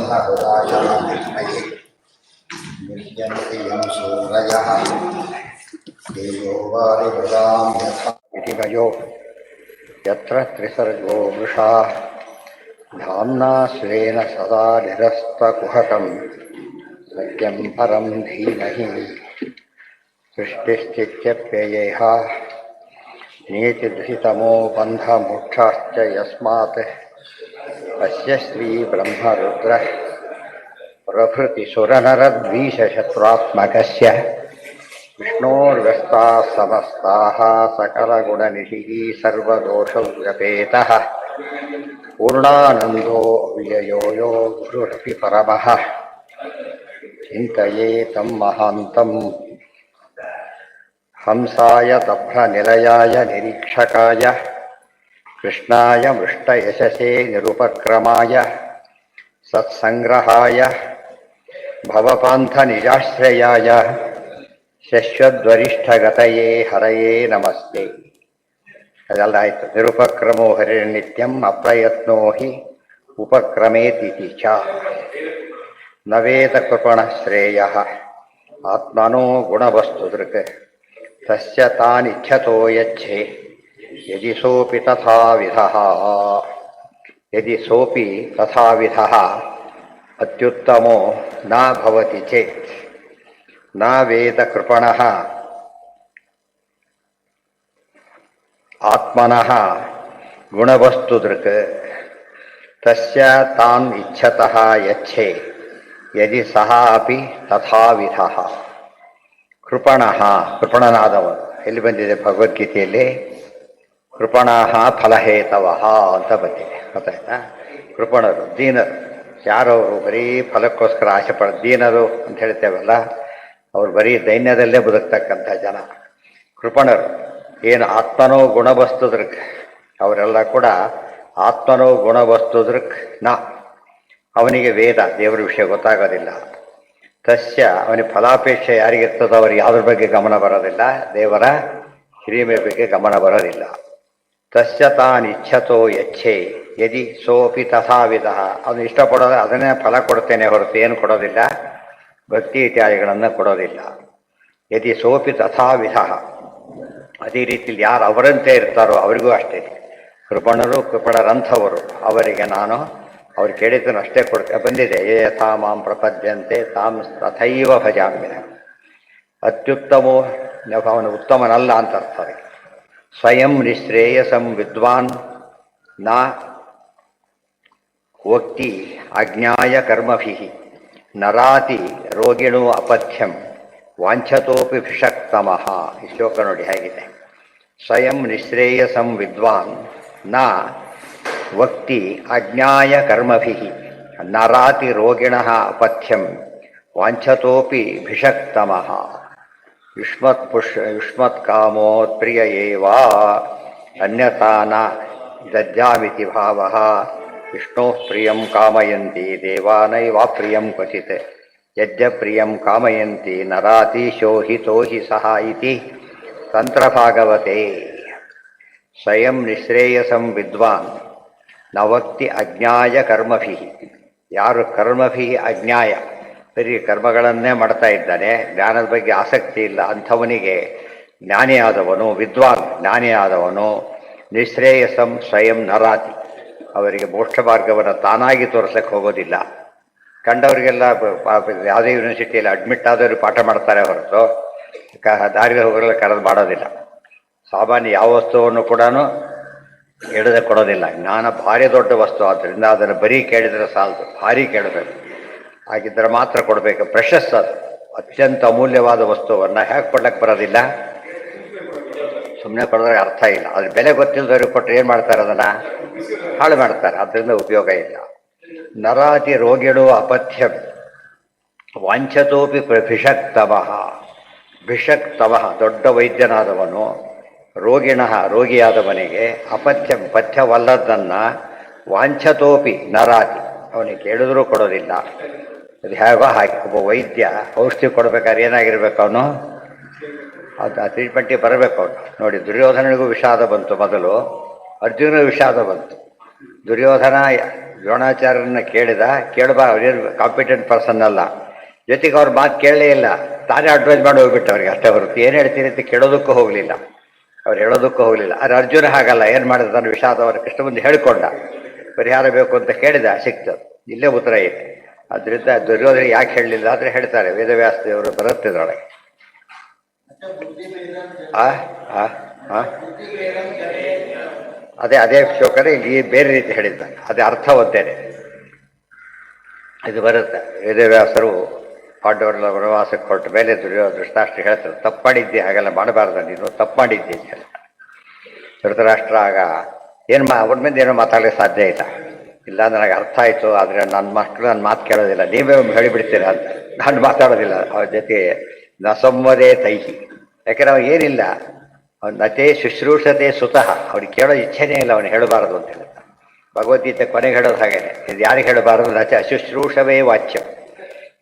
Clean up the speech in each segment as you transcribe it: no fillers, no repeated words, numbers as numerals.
ब्रह्महृदायमये निर्यन्ति यं सूरयः तेजो वारिवृदां यथा विधिवयो यत्र त्रिसर्गो वृषा धाम्ना स्वेन सदा निरस्तकुहकं सत्यं परं धीमहि सृष्टिस्थित्यप्ययेह नीतिदुहितमो बन्धमोक्षाश्च यस्मात् अस्य श्रीब्रह्मरुद्र प्रभृतिसुरनरद्वीषशत्रुरात्मकस्य विष्णोर्व्यस्ताः समस्ताः सकलगुणनिधिः सर्वदोषव्यपेतः पूर्णानन्दो व्ययो यो गुरुरपि परमः चिन्तयेतं महान्तम् हंसाय दभ्रनिलयाय निरीक्षकाय कृष्णाय मृष्टयशसे निरुपक्रमाय सत्सङ्ग्रहाय भवपान्थनिजाश्रयाय शश्वद्वरिष्ठगतये हरये नमस्ते. ಅದೆಲ್ಲ ಆಯಿತು. ನಿರುಪಕ್ರಮೋ ಹರಿರ್ನಿತ್ಯಂ ಅಪ್ರಯತ್ನೋ ಹಿ ಉಪಕ್ರಮೇತಿತಿ ಚ ನವೇದ ಕೃಪಣ ಶ್ರೇಯ ಆತ್ಮನೋ ಗುಣವಸ್ತುದೃಕ್ ತಸ್ಯ ತಾನಿಚ್ಛತೋ ಯಚ್ಛೆ ಯದಿ ಸೋಪಿ ತಥಾವಿಧಃ ಯದಿ ಸೋಪಿ ತಥಾವಿಧಃ ಅತ್ಯುತ್ತಮೋ ನ ಭವತಿ ಚೇತ್ ನ ವೇದ ಕೃಪಣಃ ಆತ್ಮನಃ ಗುಣವಸ್ತುದೃಕ್ ತಸ್ಯ ತಾನ್ ಇಚ್ಛತಃ ಯಚ್ಛೆ ಯದಿ ಸಹ ಅಪಿ ತಥಾವಿಧಃ. ಕೃಪಣಃ ಕೃಪಣನಾದವನು ಎಲ್ಲಿ ಬಂದಿದೆ ಭಗವದ್ಗೀತೆಯಲ್ಲಿ? ಕೃಪಣಃ ಫಲಹೇತವಃ ಅಂತ ಬಂದಿದೆ. ಗೊತ್ತಾಯ್ತಾ? ಕೃಪಣರು ದೀನರು ಯಾರವರು? ಬರೀ ಫಲಕ್ಕೋಸ್ಕರ ಆಸೆ ಪಡ ದೀನರು ಅಂತ ಹೇಳ್ತೇವಲ್ಲ, ಅವ್ರು ಬರೀ ದೈನ್ಯದಲ್ಲೇ ಬದುಕ್ತಕ್ಕಂಥ ಜನ ಕೃಪಣರು. ಏನು ಆತ್ಮನೋ ಗುಣವಸ್ತುದೃಕ್, ಅವರೆಲ್ಲ ಕೂಡ ಆತ್ಮನೋ ಗುಣವಸ್ತುದೃಕ್ ನ, ಅವನಿಗೆ ವೇದ ದೇವರ ವಿಷಯ ಗೊತ್ತಾಗೋದಿಲ್ಲ. ತಸ್ಯ ಅವನಿಗೆ ಫಲಾಪೇಕ್ಷೆ ಯಾರಿಗಿರ್ತದೋ ಅವರಿಗೆ ಯಾವುದ್ರ ಬಗ್ಗೆ ಗಮನ ಬರೋದಿಲ್ಲ, ದೇವರ ಹಿರಿಮೆ ಬಗ್ಗೆ ಗಮನ ಬರೋದಿಲ್ಲ. ತಸ್ಯ ತಾನ್ ಇಚ್ಛತೋ ಯಚ್ಛೆ ಯದಿ ಸೋಪಿ ತಥಾವಿಧ, ಅವನು ಇಷ್ಟಪಡೋದು ಅದನ್ನೇ ಫಲ ಕೊಡ್ತೇನೆ ಹೊರತು ಏನು ಕೊಡೋದಿಲ್ಲ, ಭಕ್ತಿ ಇತ್ಯಾದಿಗಳನ್ನು ಕೊಡೋದಿಲ್ಲ. ಯದಿ ಸೋಪಿ ತಥಾವಿಧ, ಅದೇ ರೀತಿಯಲ್ಲಿ ಯಾರು ಅವರಂತೆ ಇರ್ತಾರೋ ಅವರಿಗೂ ಅಷ್ಟೇ. ಕೃಪಣರು ಕೃಪಣರಂಥವರು, ಅವರಿಗೆ ನಾನು ಅವ್ರು ಕೇಳಿದ್ದನ್ನು ಅಷ್ಟೇ ಬಂದಿದೆ. ಯೇ ಯಥಾ ಮಾಂ ಪ್ರಪದ್ಯಂತೆ ತಾಂ ತಥೈವ ಭಜಾಮ್ಯ. ಅತ್ಯುತ್ತಮೋ ಅವನು ಉತ್ತಮನಲ್ಲ ಅಂತ ಅರ್ಥ. ಸ್ವಯಂ ನಿಶ್ರೇಯಸಂ ವಿದ್ವಾನ್ ನ ವಕ್ತಿ ಅಜ್ಞಾಯ ಕರ್ಮಭಿಃ ನರಾತಿ ರೋಗಿಣೋ ಅಪಥ್ಯಂ ವಾಂಛತೋಪಿ ಭಿಷಕ್ತಮಃ. ಈ ಶ್ಲೋಕ ನೋಡಿ ಹೇಗಿದೆ. ಸ್ವಯಂ ನಿಶ್ರೇಯಸಂ ವಿದ್ವಾನ್ ನ ವಕ್ತಿ ಅಜ್ಞಾಯ ಕರ್ಮಭಿಃ ನರಾತಿ ರೋಗಿಣಃ ಅಪಥ್ಯಂ ವಾಂಛತೋಪಿ ಭಿಷಕ್ತಮಃ. ಯುಷ್ಮತ್ ಕಾಮೋತ್ಪ್ರಿಯ ಏವ ಅನ್ಯತಾ ನ ದದ್ಯಾಮಿತಿ ಭಾವಃ. ವಿಷ್ಣೋಃ ಪ್ರಿಯಂ ಕಾಮಯಂತಿ ದೇವಾನೈವಾಪ್ರಿಯಂ ಕ್ವಚಿತ್ ಯಜ್ಜ ಪ್ರಿಯಂ ಕಾಮಯಂತಿ ನರಾತೀಶೋ ಹಿತೋ ಹಿ ಸಹ ಇತಿ ತಂತ್ರಭಾಗವತೆ. ಸ್ವಯಂ ನಿಶ್ರೇಯಸಂ ವಿದ್ವಾನ್ ನವಕ್ತಿ ಅಜ್ಞಾಯ ಕರ್ಮಭಿಃ, ಯಾರು ಕರ್ಮಭಿಃ ಅಜ್ಞಾಯ, ಬರೀ ಕರ್ಮಗಳನ್ನೇ ಮಾಡ್ತಾ ಇದ್ದಾನೆ, ಜ್ಞಾನದ ಬಗ್ಗೆ ಆಸಕ್ತಿ ಇಲ್ಲ, ಅಂಥವನಿಗೆ ಜ್ಞಾನಿಯಾದವನು ವಿದ್ವಾನ್ ಜ್ಞಾನಿಯಾದವನು ನಿಶ್ರೇಯಸಂ ಸ್ವಯಂ ನರಾತಿ, ಅವರಿಗೆ ಮೋಕ್ಷ ಮಾರ್ಗವನ್ನು ತಾನಾಗಿ ತೋರಿಸಕ್ಕೆ ಹೋಗೋದಿಲ್ಲ. ಕಂಡವರಿಗೆಲ್ಲ ಯಾವುದೇ ಯೂನಿವರ್ಸಿಟಿಯಲ್ಲಿ ಅಡ್ಮಿಟ್ ಆದವರು ಪಾಠ ಮಾಡ್ತಾರೆ ಹೊರತು ದಾರಿಯಲ್ಲಿ ಹೋಗೋರೆಲ್ಲ ಕರೆದು ಮಾಡೋದಿಲ್ಲ. ಸಾಮಾನ್ಯ ಯಾವ ವಸ್ತುವನ್ನು ಕೂಡ ಹಿಡಿದು ಕೊಡೋದಿಲ್ಲ. ಜ್ಞಾನ ಭಾರಿ ದೊಡ್ಡ ವಸ್ತು, ಆದ್ದರಿಂದ ಅದನ್ನು ಬರೀ ಕೇಳಿದರೆ ಸಾಲದು, ಭಾರಿ ಕೇಳಬೇಕು. ಹಾಗಿದ್ದರೆ ಮಾತ್ರ ಕೊಡಬೇಕು. ಪ್ರೆಷಸ್, ಅದು ಅತ್ಯಂತ ಅಮೂಲ್ಯವಾದ ವಸ್ತುವನ್ನು ಹೇಗೆ ಕೊಡ್ಲಿಕ್ಕೆ ಬರೋದಿಲ್ಲ? ಸುಮ್ಮನೆ ಕೊಡೋದ್ರೆ ಅರ್ಥ ಇಲ್ಲ. ಅದ್ರ ಬೆಲೆ ಗೊತ್ತಿಲ್ಲದವ್ರಿಗೆ ಕೊಟ್ಟರೆ ಏನು ಮಾಡ್ತಾರೆ? ಅದನ್ನು ಹಾಳು ಮಾಡ್ತಾರೆ. ಅದರಿಂದ ಉಪಯೋಗ ಇಲ್ಲ. ನರಾತಿ ರೋಗಿಣೋ ಅಪಥ್ಯಂ ವಾಂಛತೋಪಿ ಭಿಷಕ್ತಮಃ. ಭಿಷಕ್ತಮಃ ದೊಡ್ಡ ವೈದ್ಯನಾದವನು ರೋಗಿಣಃ ರೋಗಿಯಾದವನಿಗೆ ಅಪಥ್ಯಂ ಪಥ್ಯವಲ್ಲದನ್ನು ವಾಂಛತೋಪಿ ನರಾತಿ ಅವನಿಗೆ ಕೇಳಿದ್ರೂ ಕೊಡೋದಿಲ್ಲ. ಅದು ಹೇಗೋ ಹಾಗೆ ಒಬ್ಬ ವೈದ್ಯ ಔಷಧಿ ಕೊಡಬೇಕಾದ್ರೆ ಏನಾಗಿರ್ಬೇಕು ಅವನು? ಅದು ಆ ಟ್ರೀಟ್ಮೆಂಟಿಗೆ ಬರಬೇಕು ಅವನು. ನೋಡಿ, ದುರ್ಯೋಧನನಿಗೂ ವಿಷಾದ ಬಂತು ಮೊದಲು, ಅರ್ಜುನ ವಿಷಾದ ಬಂತು. ದುರ್ಯೋಧನ ದ್ರೋಣಾಚಾರ್ಯರನ್ನ ಕೇಳಬಾ ಅವ್ರೇನು ಕಾಂಪಿಟೆಂಟ್ ಪರ್ಸನ್ ಅಲ್ಲ, ಜೊತೆಗೆ ಅವ್ರ ಮಾತು ಕೇಳಲೇ ಇಲ್ಲ, ತಾನೇ ಅಡ್ವೈಸ್ ಮಾಡಿ ಹೋಗ್ಬಿಟ್ಟು ಅವ್ರಿಗೆ ಅಷ್ಟೇ ಹೊರತು ಏನು ಹೇಳ್ತೀನಿ ಅಂತ ಕೇಳೋದಕ್ಕೂ ಹೋಗಲಿಲ್ಲ, ಅವ್ರು ಹೇಳೋದಕ್ಕೂ ಹೋಗಲಿಲ್ಲ. ಆದರೆ ಅರ್ಜುನ ಹಾಗಲ್ಲ, ಏನು ಮಾಡಿದ ತನ್ನ ವಿಷಾದ ಅವರ ಕೃಷ್ಣ ಮುಂದೆ ಹೇಳಿಕೊಂಡ, ಪರಿಹಾರ ಬೇಕು ಅಂತ ಕೇಳಿದ, ಸಿಕ್ತು. ಇಲ್ಲೇ ಉತ್ತರ ಇದೆ. ಅದರಿಂದ ದುರ್ಯೋಧನ ಯಾಕೆ ಹೇಳಲಿಲ್ಲ ಆದರೆ ಹೇಳ್ತಾರೆ ವೇದವ್ಯಾಸ ದೇವರು ಬರುತ್ತಿದ್ರೊಳಗೆ. ಅದೇ ಶ್ಲೋಕನೇ ಇಲ್ಲಿ ಬೇರೆ ರೀತಿ ಹೇಳಿದ್ದ, ಅದೇ ಅರ್ಥ ಒಂದೇನೆ ಇದು ಬರುತ್ತೆ. ವೇದವ್ಯಾಸರು ಪಾಂಡವರೆಲ್ಲ ವನವಾಸಕ್ಕೆ ಹೊರಟ ಮೇಲೆ ಧೃತರಾಷ್ಟ್ರ ಹೇಳ್ತಾರೆ, ತಪ್ಪು ಮಾಡಿದ್ದೆ, ಹಾಗೆಲ್ಲ ಮಾಡಬಾರ್ದು, ನೀನು ತಪ್ಪು ಮಾಡಿದ್ದೆ ಅಂತ ಹೇಳ್ತಾರೆ. ಧೃತರಾಷ್ಟ್ರ ಆಗ ಅವ್ರ ಮೇಲೆ ಏನೋ ಮಾತಾಡಲಿಕ್ಕೆ ಸಾಧ್ಯ ಇಲ್ಲ, ನನಗೆ ಅರ್ಥ ಆಯಿತು, ಆದರೆ ನನ್ನ ಮಕ್ಕಳು ನನ್ನ ಮಾತು ಕೇಳೋದಿಲ್ಲ, ನೀವೇ ಹೇಳಿಬಿಡ್ತೀರಾ ಅಂತ. ನಾನು ಮಾತಾಡೋದಿಲ್ಲ ಅವ್ರ ಜೊತೆ, ನ ಸಂವದೇ ತೈಹಿ, ಯಾಕೆಂದ್ರೆ ಅವ್ನು ಏನಿಲ್ಲ, ಅವ್ನು ನತೆ ಶುಶ್ರೂಷತೆ ಸುತಃ, ಅವ್ನಿಗೆ ಕೇಳೋ ಇಚ್ಛೆನೇ ಇಲ್ಲ, ಅವನು ಹೇಳಬಾರದು ಅಂತ ಹೇಳ್ತಾನೆ. ಭಗವದ್ಗೀತೆ ಕೊನೆಗೆ ಹೇಳೋದು ಹಾಗೇನೆ, ಇದು ಯಾರಿಗೆ ಹೇಳಬಾರದು, ನಚ ಅಶುಶ್ರೂಷವೇ ವಾಚ್ಯ,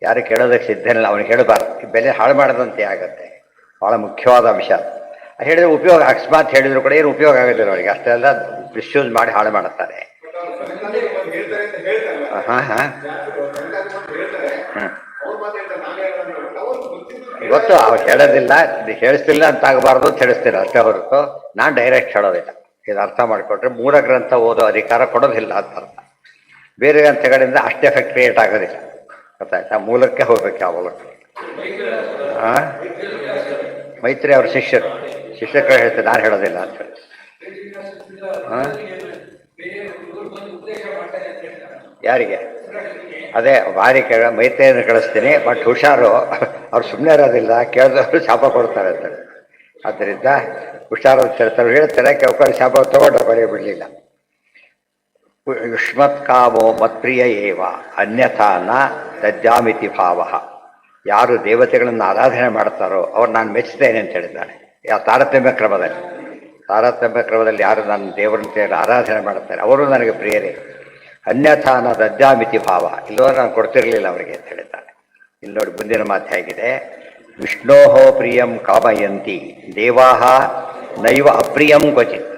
ಯಾರು ಕೇಳೋದಕ್ಕೆ ಸಿದ್ಧನಿಲ್ಲ ಅವನಿಗೆ ಹೇಳಬಾರ್ದು. ಬೆಲೆ ಹಾಳು ಮಾಡದಂತೆ ಆಗುತ್ತೆ, ಭಾಳ ಮುಖ್ಯವಾದ ಅಂಶ. ಹೇಳಿದ್ರೆ ಉಪಯೋಗ, ಅಕಸ್ಮಾತ್ ಹೇಳಿದ್ರು ಕೂಡ ಏನು ಉಪಯೋಗ ಆಗೋದಿಲ್ಲ ಅವರಿಗೆ, ಅಷ್ಟೆಲ್ಲ ಮಿಸ್ಯೂಸ್ ಮಾಡಿ ಹಾಳು ಮಾಡುತ್ತಾರೆ. ಗೊತ್ತು, ಅವ್ರು ಹೇಳೋದಿಲ್ಲ, ಹೇಳಿಸ್ತಿಲ್ಲ ಅಂತ ಆಗಬಾರ್ದು ಅಂತ ಹೇಳಿಸ್ತಿಲ್ಲ ಅಷ್ಟೇ ಹೊರತು ನಾನು ಡೈರೆಕ್ಟ್ ಹೇಳೋದಿಲ್ಲ. ಇದು ಅರ್ಥ ಮಾಡಿಕೊಟ್ರೆ ಮೂಲ ಗ್ರಂಥ ಓದೋ ಅಧಿಕಾರ ಕೊಡೋದಿಲ್ಲ ಅಂತ ಅರ್ಥ. ಬೇರೆ ಗ್ರಂಥಗಳಿಂದ ಅಷ್ಟು ಎಫೆಕ್ಟ್ ಕ್ರಿಯೇಟ್ ಆಗೋದಿಲ್ಲ, ಗೊತ್ತಾಯ್ತಾ? ಮೂಲಕ್ಕೆ ಹೋಗ್ಬೇಕು ಯಾವಾಗಲೂ. ಮೈತ್ರಿ ಅವ್ರ ಶಿಷ್ಯರು ಹೇಳ್ತಾರೆ, ನಾನು ಹೇಳೋದಿಲ್ಲ ಅಂತ ಹೇಳಿ. ಯಾರಿಗೆ? ಅದೇ ಭಾರಿ ಮೈತ್ರಿಯನ್ನು ಕಳಿಸ್ತೀನಿ, ಬಟ್ ಹುಷಾರು, ಅವ್ರು ಸುಮ್ಮನೆ ಇರೋದಿಲ್ಲ, ಕೇಳಿದವರು ಶಾಪ ಕೊಡ್ತಾರೆ ಅಂತಾರೆ. ಆದ್ದರಿಂದ ಹುಷಾರು ಅಂತ ಹೇಳ್ತಾರೆ, ಹೇಳ್ತಾರೆ, ಕೆಲವರು ಶಾಪ ತಗೊಂಡು ಬರೆಯ ಬಿಡಲಿಲ್ಲ. ಯುಷ್ಮತ್ ಕಾಮೋ ಮತ್ಪ್ರಿಯ ಏವ ಅನ್ಯಥಾ ನ ತಜ್ಜಾಮಿತಿ ಭಾವ. ಯಾರು ದೇವತೆಗಳನ್ನು ಆರಾಧನೆ ಮಾಡ್ತಾರೋ ಅವ್ರು ನಾನು ಮೆಚ್ಚುತ್ತೇನೆ ಅಂತ ಹೇಳಿದ್ದಾರೆ. ತಾರತಮ್ಯ ಕ್ರಮದಲ್ಲಿ ಯಾರು ನನ್ನ ದೇವರನ್ನ ಆರಾಧನೆ ಮಾಡ್ತಾರೆ ಅವರು ನನಗೆ ಪ್ರಿಯರೇ. ಅನ್ಯಥಾ ನ ತಜ್ಜಾಮಿತಿ ಭಾವ, ಇಲ್ಲೋದ್ರೆ ನಾನು ಕೊಡ್ತಿರ್ಲಿಲ್ಲ ಅವರಿಗೆ ಅಂತ ಹೇಳಿದ್ದಾರೆ. ಇಲ್ಲಿ ನೋಡಿ ಮುಂದಿನ ಮಾತು ಹೇಗಿದೆ, ವಿಷ್ಣೋ ಪ್ರಿಯಂ ಕಾಮಯಂತಿ ದೇವಾಹ ನೈವ ಅಪ್ರಿಯಂ ಕ್ವಚಿತ್,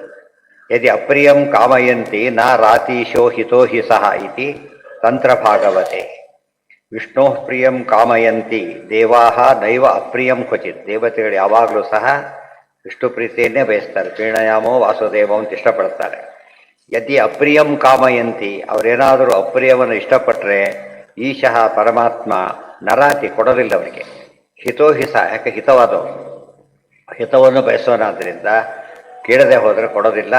ಯದಿ ಅಪ್ರಿಯಂ ಕಾಮಯಂತಿ ನ ರಾತೀಶೋ ಹಿತೋ ಹಿ ಸಹ ಇತಿ ತಂತ್ರಭಾಗವತೆ. ವಿಷ್ಣೋ ಪ್ರಿಯಂ ಕಾಮಯಂತಿ ದೇವಾಹ ನೈವ ಅಪ್ರಿಯಂ ಕ್ವಚಿತ್, ದೇವತೆಗಳು ಯಾವಾಗಲೂ ಸಹ ವಿಷ್ಣು ಪ್ರೀತಿಯನ್ನೇ ಬಯಸ್ತಾರೆ, ಪ್ರೀಣಯಾಮೋ ವಾಸುದೇವ ಅಂತ ಇಷ್ಟಪಡ್ತಾರೆ. ಯದಿ ಅಪ್ರಿಯಂ ಕಾಮಯಂತಿ, ಅವರೇನಾದರೂ ಅಪ್ರಿಯವನ್ನು ಇಷ್ಟಪಟ್ಟರೆ ಈಶಃ ಪರಮಾತ್ಮ ನರಾತಿ ಕೊಡೋದಿಲ್ಲ ಅವರಿಗೆ. ಹಿತೋ ಹಿಸ, ಯಾಕೆ ಹಿತವಾದವು, ಹಿತವನ್ನು ಬಯಸೋನಾದ್ರಿಂದ ಕೇಳದೆ ಹೋದರೆ ಕೊಡೋದಿಲ್ಲ,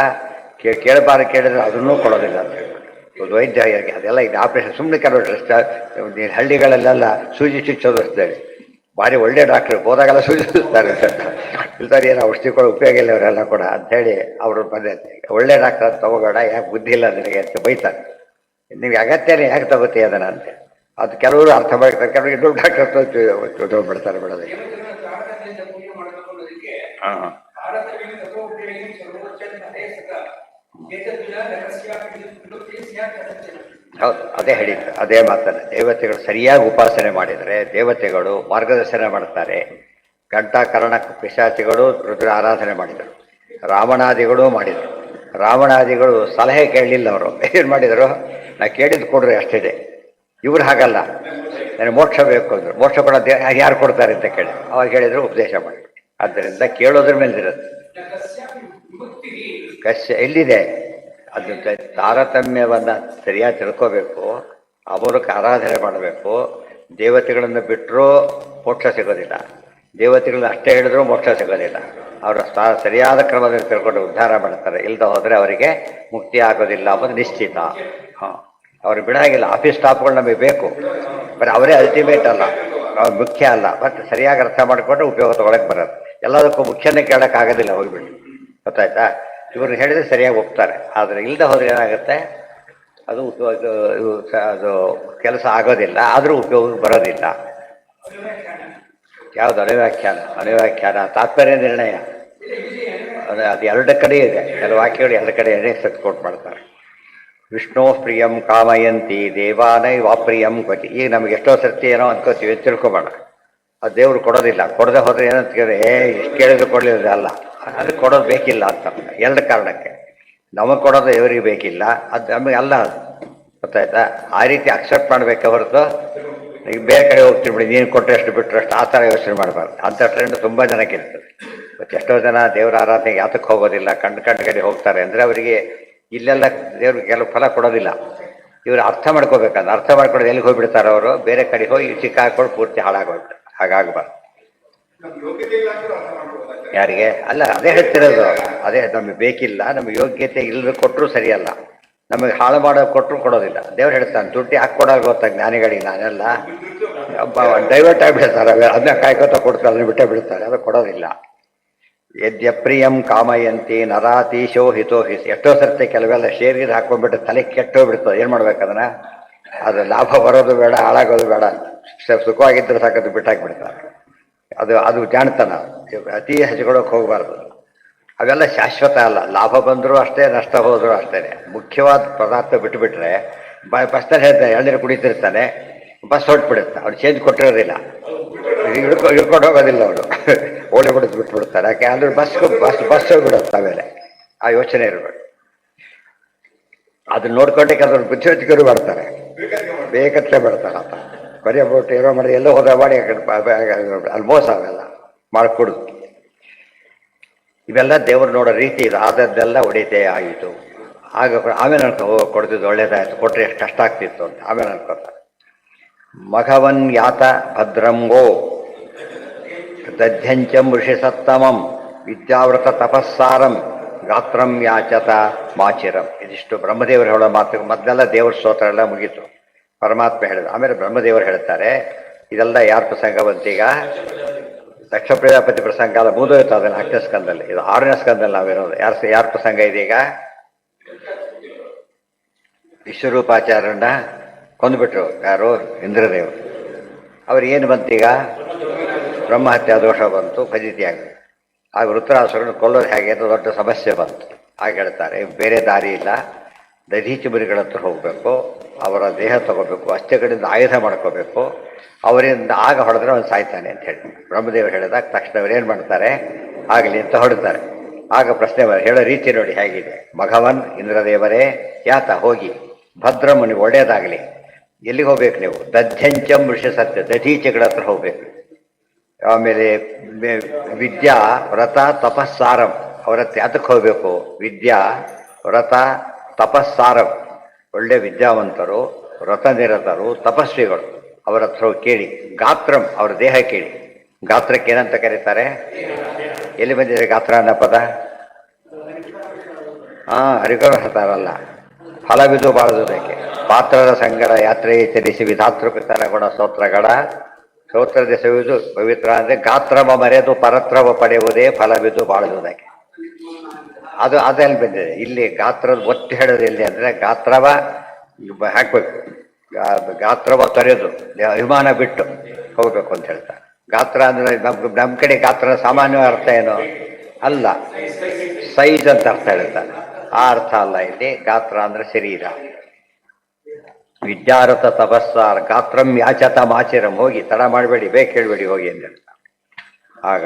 ಕೇಳಿದ್ರೆ ಅದನ್ನೂ ಕೊಡೋದಿಲ್ಲ ಅಂತ ಹೇಳ್ಬಿಟ್ಟು ವೈದ್ಯ ಅದೆಲ್ಲ ಇದು ಆಪರೇಷನ್ ಸುಮ್ಮನೆ ಕೆಲವು ಹಳ್ಳಿಗಳಲ್ಲೆಲ್ಲ ಸೂಜಿ ಚುಚ್ಚೋದು ಅಷ್ಟೇಳಿ, ಭಾರಿ ಒಳ್ಳೆ ಡಾಕ್ಟ್ರು ಹೋದಾಗೆಲ್ಲ ಸೂಜಿ ಚುಚ್ತಾರೆ ಇಲ್ತಾರೆ, ಏನೋ ಔಷಧಿ ಕೊಡೋ ಉಪಯೋಗ ಇಲ್ಲ ಅವರೆಲ್ಲ ಕೂಡ ಅಂಥೇಳಿ ಅವರು ಬಂದೈತೆ. ಒಳ್ಳೆ ಡಾಕ್ಟರ್ ಅಂತ ತಗೋಬೇಡ, ಯಾಕೆ ಬುದ್ಧಿ ಇಲ್ಲ ನಿನಗೆ ಅಂತ ಬೈತಾರೆ. ನಿಮಗೆ ಅಗತ್ಯನೇ ಯಾಕೆ ತಗೋತೀಯ ಅದನ್ನ ಅಂತ. ಅದು ಕೆಲವರು ಅರ್ಥ ಮಾಡ್ತಾರೆ, ಕೆಲವರಿಗೆ ದೊಡ್ಡ ಡಾಕ್ಟರ್ ತಗೊಂಡ್ಬಿಡ್ತಾರೆ ಬಿಡೋದಕ್ಕೆ. ಹಾಂ ಹೌದು, ಅದೇ ಹೇಳಿದ್ದು, ಅದೇ ಮಾತನ್ನು. ದೇವತೆಗಳು ಸರಿಯಾಗಿ ಉಪಾಸನೆ ಮಾಡಿದರೆ ದೇವತೆಗಳು ಮಾರ್ಗದರ್ಶನ ಮಾಡ್ತಾರೆ. ಘಂಟಾಕರ್ಣ ಪಿಶಾಚಿಗಳು ರುದ್ರ ಆರಾಧನೆ ಮಾಡಿದರು, ರಾವಣಾದಿಗಳು ಮಾಡಿದರು. ರಾವಣಾದಿಗಳು ಸಲಹೆ ಕೇಳಲಿಲ್ಲ, ಅವರು ಏನು ಮಾಡಿದರು, ನಾ ಕೇಳಿದ್ದು ಕೊಡ್ರಿ ಅಷ್ಟಿದೆ. ಇವ್ರು ಹಾಗಲ್ಲ, ನನಗೆ ಮೋಕ್ಷ ಬೇಕು ಅಂದರು. ಮೋಕ್ಷ ಕೊಡೋದು ಯಾರು ಕೊಡ್ತಾರೆ ಅಂತ ಕೇಳಿ ಅವಾಗ ಹೇಳಿದ್ರು, ಉಪದೇಶ ಮಾಡಿದ್ರು. ಆದ್ದರಿಂದ ಕೇಳೋದ್ರ ಮೇಲಿರುತ್ತೆ. ಎಲ್ಲಿದೆ ಅದು ತಾರತಮ್ಯವನ್ನು ಸರಿಯಾಗಿ ತಿಳ್ಕೋಬೇಕು. ಅವರಕ್ಕೆ ಆರಾಧನೆ ಮಾಡಬೇಕು. ದೇವತೆಗಳನ್ನು ಬಿಟ್ಟರೂ ಮೋಕ್ಷ ಸಿಗೋದಿಲ್ಲ, ದೇವತೆಗಳನ್ನ ಅಷ್ಟೇ ಹೇಳಿದ್ರು ಮೋಕ್ಷ ಸಿಗೋದಿಲ್ಲ. ಅವರು ಸರಿಯಾದ ಕ್ರಮದಲ್ಲಿ ತಿಳ್ಕೊಂಡು ಉದ್ಧಾರ ಮಾಡ್ತಾರೆ. ಇಲ್ಲದ ಹೋದರೆ ಅವರಿಗೆ ಮುಕ್ತಿ ಆಗೋದಿಲ್ಲ ಅನ್ನೋದು ನಿಶ್ಚಿತ. ಹಾಂ, ಅವ್ರಿಗೆ ಬಿಡಾಗಿಲ್ಲ. ಆಫೀಸ್ ಸ್ಟಾಫ್ಗಳು ನಮಗೆ ಬೇಕು, ಬಟ್ ಅವರೇ ಅಲ್ಟಿಮೇಟ್ ಅಲ್ಲ, ಅವ್ರು ಮುಖ್ಯ ಅಲ್ಲ. ಬಟ್ ಸರಿಯಾಗಿ ಅರ್ಥ ಮಾಡಿಕೊಂಡ್ರೆ ಉಪಯೋಗ ತೊಗೊಳಕ್ಕೆ ಬರೋದು. ಎಲ್ಲದಕ್ಕೂ ಮುಖ್ಯನೇ ಕೇಳೋಕ್ಕಾಗೋದಿಲ್ಲ, ಹೋಗಿಬಿಟ್ಟು. ಗೊತ್ತಾಯ್ತಾ? ಇವರು ಹೇಳಿದ್ರೆ ಸರಿಯಾಗಿ ಹೋಗ್ತಾರೆ, ಆದರೆ ಇಲ್ಲದೆ ಹೋದರೆ ಏನಾಗುತ್ತೆ, ಅದು ಅದು ಕೆಲಸ ಆಗೋದಿಲ್ಲ, ಆದರೂ ಉಪಯೋಗಕ್ಕೆ ಬರೋದಿಲ್ಲ. ಯಾವುದು ಅನುವ್ಯಾಖ್ಯಾನ ತಾತ್ಪರ್ಯ ನಿರ್ಣಯ, ಅದು ಎರಡು ಕಡೆ ಇದೆ. ಕೆಲವು ವಾಕ್ಯಗಳು ಎರಡು ಕಡೆ ಸತ್ಕೋಟ್ ಮಾಡ್ತಾರೆ. ವಿಷ್ಣು ಪ್ರಿಯಂ ಕಾಮಯಂತಿ ದೇವಾನೈ ವಾಪ್ರಿಯಂ ಕ್ವಚಿ. ಈಗ ನಮ್ಗೆ ಎಷ್ಟೋ ಸರ್ತಿ ಏನೋ ಅನ್ಕೋತೀವಿ, ತಿಳ್ಕೊಬೇಡ, ಅದು ದೇವ್ರು ಕೊಡೋದಿಲ್ಲ. ಕೊಡದೆ ಹೋದರೆ ಏನಂತ ಕೇಳಿದ್ರೆ ಎಷ್ಟು ಕೇಳಿದ್ರು ಕೊಡಲಿಲ್ಲ ಅಲ್ಲ, ಅದಕ್ಕೆ ಕೊಡೋದು ಬೇಕಿಲ್ಲ ಅಂತ. ಎರಡು ಕಾರಣಕ್ಕೆ. ನಮಗೆ ಕೊಡೋದು ಇವರಿಗೆ ಬೇಕಿಲ್ಲ, ಅದು ನಮಗೆ ಅಲ್ಲ. ಅದು ಗೊತ್ತಾಯ್ತಾ? ಆ ರೀತಿ ಅಕ್ಸೆಪ್ಟ್ ಮಾಡಬೇಕೆ ಹೊರತು ಈಗ ಬೇರೆ ಕಡೆ ಹೋಗ್ತೀನಿ ಬಿಡಿ, ನೀನು ಕೊಟ್ಟರೆ ಎಷ್ಟು ಬಿಟ್ಟರೆ ಅಷ್ಟು ಆ ಥರ ಯೋಚನೆ ಮಾಡಬಾರ್ದು. ಅಂಥ ಟ್ರೆಂಡ್ ತುಂಬ ಜನಕ್ಕೆ ಇರ್ತದೆ. ಮತ್ತು ಎಷ್ಟೋ ಜನ ದೇವರ ಆರಾಧನೆಗೆ ಯಾತಕ್ಕೆ ಹೋಗೋದಿಲ್ಲ, ಕಂಡು ಕಡೆ ಹೋಗ್ತಾರೆ ಅಂದರೆ ಅವರಿಗೆ ಇಲ್ಲೆಲ್ಲ ದೇವ್ರಿಗೆ ಕೆಲವು ಫಲ ಕೊಡೋದಿಲ್ಲ. ಇವರು ಅರ್ಥ ಮಾಡ್ಕೋಬೇಕಂದ್ರೆ ಅರ್ಥ ಮಾಡ್ಕೊಂಡು ಎಲ್ಲಿಗೆ ಹೋಗಿಬಿಡ್ತಾರೆ ಅವರು, ಬೇರೆ ಕಡೆ ಹೋಗಿ ಸಿಕ್ಕ ಹಾಕೊಂಡು ಪೂರ್ತಿ ಹಾಳಾಗೋಗ್ಬಿಡ್ತಾರೆ. ಹಾಗಾಗಬಾರ್ದು. ಯಾರಿಗೆ ಅಲ್ಲ, ಅದೇ ಹೇಳ್ತಿರೋದು. ಅದೇ ನಮಗೆ ಬೇಕಿಲ್ಲ, ನಮಗೆ ಯೋಗ್ಯತೆ ಇಲ್ಲದ ಕೊಟ್ಟರು ಸರಿಯಲ್ಲ, ನಮಗೆ ಹಾಳು ಮಾಡೋದು ಕೊಟ್ಟರು ಕೊಡೋದಿಲ್ಲ. ದೇವ್ರು ಹೇಳ್ತಾನೆ ದುಡ್ಡು ಹಾಕಿ ಕೊಡೋದು ಗೊತ್ತಾ ಜ್ಞಾನಿಗಳಿಗೆ. ನಾನೆಲ್ಲ ಡೈವರ್ಟ್ ಆಗಿಬಿಡ್ತಾರೆ, ಅದನ್ನ ಕಾಯ್ಕೋತ ಕೊಡ್ತಾರೆ, ಅದನ್ನ ಬಿಟ್ಟೇ ಬಿಡ್ತಾರೆ, ಅದು ಕೊಡೋದಿಲ್ಲ. ಯದ್ಯಪ್ರಿಯಂ ಕಾಮಯಂತಿ ನರಾತೀಶೋ ಹಿತೋ ಹಿಸ್. ಎಷ್ಟೋ ಸರ್ತಿ ಕೆಲವೆಲ್ಲ ಶೇರ್ಗಿದ್ ಹಾಕೊಂಡ್ಬಿಟ್ಟು ತಲೆ ಕೆಟ್ಟೋಗ್ಬಿಡ್ತದೆ. ಏನು ಮಾಡ್ಬೇಕು ಅದನ್ನ? ಅದು ಲಾಭ ಬರೋದು ಬೇಡ, ಹಾಳಾಗೋದು ಬೇಡ, ಸುಖವಾಗಿದ್ದರೆ ಸಾಕದು ಬಿಟ್ಟಾಕ್ಬಿಡ್ತಾರೆ. ಅದು ಅದು ಜಾಣ್ತನ. ಅತಿ ಹಚ್ಕೊಳ್ಳೋಕೆ ಹೋಗಬಾರ್ದು. ಅವೆಲ್ಲ ಶಾಶ್ವತ ಅಲ್ಲ. ಲಾಭ ಬಂದರೂ ಅಷ್ಟೇ, ನಷ್ಟ ಹೋದರೂ ಅಷ್ಟೇ. ಮುಖ್ಯವಾದ ಪದಾರ್ಥ ಬಿಟ್ಟುಬಿಟ್ರೆ ಬಸ್ನಲ್ಲಿ ಹೇಳ್ತಾನೆ, ಎಳ್ನೀರು ಕುಡಿತಿರ್ತಾನೆ, ಬಸ್ ಹೊರಟ್ಬಿಡುತ್ತೆ, ಅವ್ರು ಚೇಂಜ್ ಕೊಟ್ಟಿರೋದಿಲ್ಲ, ಹಿಡ್ಕೊಂಡು ಹೋಗೋದಿಲ್ಲ, ಅವರು ಓಡಿ ಬಿಡುತ್ತೆ, ಬಿಟ್ಬಿಡ್ತಾರೆ. ಯಾಕೆ ಅಂದ್ರೆ ಬಸ್ ಹೋಗ್ಬಿಡುತ್ತೆ. ಆಮೇಲೆ ಆ ಯೋಚನೆ ಇರಬೇಕು. ಅದನ್ನ ನೋಡ್ಕೊಂಡೆ ಕೆಲವರು ಬುದ್ಧಿವಂತಿಕರು ಮಾಡ್ತಾರೆ, ಬೇಕತ್ತಲೇ ಬಿಡ್ತಾರೆ ಅಂತ. ಬರೀ ಬಿಟ್ಟು ಏನೋ ಮಾಡಿ ಎಲ್ಲೋ ಹೋದ ಮಾಡಿ ಅಲ್ಲಿ ಮೋಸ ಅವೆಲ್ಲ ಮಾಡಿಕೊಡುದು. ಇವೆಲ್ಲ ದೇವರು ನೋಡೋ ರೀತಿ ಇದು. ಆದದ್ದೆಲ್ಲ ಒಡಿತೆ ಆಯಿತು. ಆಗ ಆಮೇಲೆ ಕೊಡ್ತಿದ್ದು ಒಳ್ಳೇದಾಯ್ತು, ಕೊಟ್ಟರೆ ಎಷ್ಟು ಕಷ್ಟ ಆಗ್ತಿತ್ತು ಅಂತ ಆಮೇಲೆ ಅನ್ಕೋತಾರೆ. ಮಘವನ್ ಯಾತ ಭದ್ರಂಗೋ ದಧ್ಯಂಚಂ ಋಷಿ ಸತ್ತಮಂ ವಿದ್ಯಾವೃತ ತಪಸ್ಸಾರಂ ಗಾತ್ರಂ ಯಾಚತ ಮಾಚಿರಂ. ಇದಿಷ್ಟು ಬ್ರಹ್ಮದೇವರು ಹೇಳೋ ಮಾತು. ಮೊದಲೆಲ್ಲ ದೇವ್ರ ಸ್ತೋತ್ರ ಎಲ್ಲ ಮುಗೀತು, ಪರಮಾತ್ಮ ಹೇಳಿದ. ಆಮೇಲೆ ಬ್ರಹ್ಮದೇವರು ಹೇಳ್ತಾರೆ. ಇದೆಲ್ಲ ಯಾರ ಪ್ರಸಂಗ ಬಂತೀಗ? ದಕ್ಷ ಪ್ರಜಾಪತಿ ಪ್ರಸಂಗ ಅಲ್ಲ, ಮುಗಿದೋಯ್ತು ಅದನ್ನು 4ನೇ ಸ್ಕಂದಲ್ಲಿ. ಇದು 6ನೇ ಸ್ಕಂದಲ್ಲಿ ನಾವಿರೋದು. ಯಾರ ಪ್ರಸಂಗ ಇದೀಗ? ವಿಶ್ವರೂಪಾಚಾರ್ಯನ ಕೊಂದುಬಿಟ್ರು ಯಾರು? ಇಂದ್ರದೇವರು. ಅವ್ರಿಗೇನು ಬಂತೀಗ? ಬ್ರಹ್ಮಹತ್ಯಾ ದೋಷ ಬಂತು, ಫಜಿತಿಯಾಗಿ. ಆಗ ವೃತ್ರಾಸುರನ್ನು ಕೊಲ್ಲೋದು ಹೇಗೆ ಅಂತ ದೊಡ್ಡ ಸಮಸ್ಯೆ ಬಂತು. ಹಾಗೆ ಹೇಳ್ತಾರೆ, ಬೇರೆ ದಾರಿ ಇಲ್ಲ, ದಧೀಚಿ ಮುನಿಗಳ ಹತ್ರ ಹೋಗಬೇಕು, ಅವರ ದೇಹ ತಗೋಬೇಕು, ಅಸ್ಥಿಗಳಿಂದ ಆಯುಧ ಮಾಡ್ಕೋಬೇಕು, ಅವರಿಂದ ಆಗ ಹೊಡೆದ್ರೆ ಅವನು ಸಾಯ್ತಾನೆ ಅಂತ ಹೇಳಿ ಬ್ರಹ್ಮದೇವರು ಹೇಳಿದಾಗ ತಕ್ಷಣ ಅವ್ರು ಏನು ಮಾಡ್ತಾರೆ? ಆಗಲಿ ಅಂತ ಹೊಡ್ತಾರೆ. ಆಗ ಪ್ರಶ್ನೆ ಹೇಳೋ ರೀತಿ ನೋಡಿ ಹೇಗಿದೆ. ಮಘವನ್, ಇಂದ್ರದೇವರೇ, ಯಾತ ಹೋಗಿ, ಭದ್ರಮುನಿ ಒಳ್ಳೇದಾಗಲಿ. ಎಲ್ಲಿಗೆ ಹೋಗ್ಬೇಕು ನೀವು? ದಧ್ಯಂಚಂ ಋಷಿ ಸತ್ಯ, ದಧೀಚಿಗಳ ಹತ್ರ ಹೋಗ್ಬೇಕು. ಆಮೇಲೆ ವಿದ್ಯಾ ವ್ರತ ತಪಸ್ಸಾರಂ, ಅವರ ಹತ್ರ ಯಾತಕ್ಕೆ ಹೋಗಬೇಕು? ವಿದ್ಯಾ ವ್ರತ ತಪಸ್ಸಾರಂ, ಒಳ್ಳೆ ವಿದ್ಯಾವಂತರು, ವ್ರತನಿರತರು, ತಪಸ್ವಿಗಳು, ಅವರ ಹತ್ರ ಕೇಳಿ. ಗಾತ್ರಂ, ಅವರ ದೇಹ ಕೇಳಿ. ಗಾತ್ರಕ್ಕೆ ಏನಂತ ಕರೀತಾರೆ? ಎಲ್ಲಿ ಬಂದಿದೆ ಗಾತ್ರ ಅನ್ನೋ ಪದ? ಹರಿಕರ ಹೇಳ್ತಾರಲ್ಲ, ಫಲವಿದು ಬಾಳದುದಕ್ಕೆ. ಪಾತ್ರದ ಸಂಗಡ ಯಾತ್ರೆ ಚರಿಸಿ ವಿಧಾತೃಪಿತರ ಗುಣ ಸ್ತೋತ್ರಗಳ ಸ್ತೋತ್ರದ ಸವಿದು ಪವಿತ್ರ ಅಂದರೆ ಗಾತ್ರವ ಮರೆದು ಪರತ್ರವ ಪಡೆಯುವುದೇ ಫಲವಿದು ಬಾಳುವುದಕ್ಕೆ. ಅದು ಅದಲ್ಲಿ ಬಂದಿದೆ. ಇಲ್ಲಿ ಗಾತ್ರದ ಒತ್ತು ಹೇಳೋದು ಎಲ್ಲಿ ಅಂದರೆ ಗಾತ್ರವ ಹಾಕ್ಬೇಕು, ಗಾತ್ರವ ತೊರೆದು ಅಭಿಮಾನ ಬಿಟ್ಟು ಹೋಗ್ಬೇಕು ಅಂತ ಹೇಳ್ತಾರೆ. ಗಾತ್ರ ಅಂದರೆ ನಮ್ಮ ಕಡೆ ಗಾತ್ರ ಸಾಮಾನ್ಯ ಅರ್ಥ ಏನು ಅಲ್ಲ, ಸೈಜ್ ಅಂತ ಅರ್ಥ ಹೇಳ್ತಾರೆ. ಆ ಅರ್ಥ ಅಲ್ಲ ಇಲ್ಲಿ. ಗಾತ್ರ ಅಂದರೆ ಶರೀರ. ವಿದ್ಯಾರಥ ತಪಸ್ಸಾರ ಗಾತ್ರಂ ಯಾಚತ ಮಾಚಿರಂ, ಹೋಗಿ ತಡ ಮಾಡಬೇಡಿ, ಬೇಕು ಹೇಳ್ಬೇಡಿ, ಹೋಗಿ ಅಂತ ಹೇಳ್ತಾರೆ. ಆಗ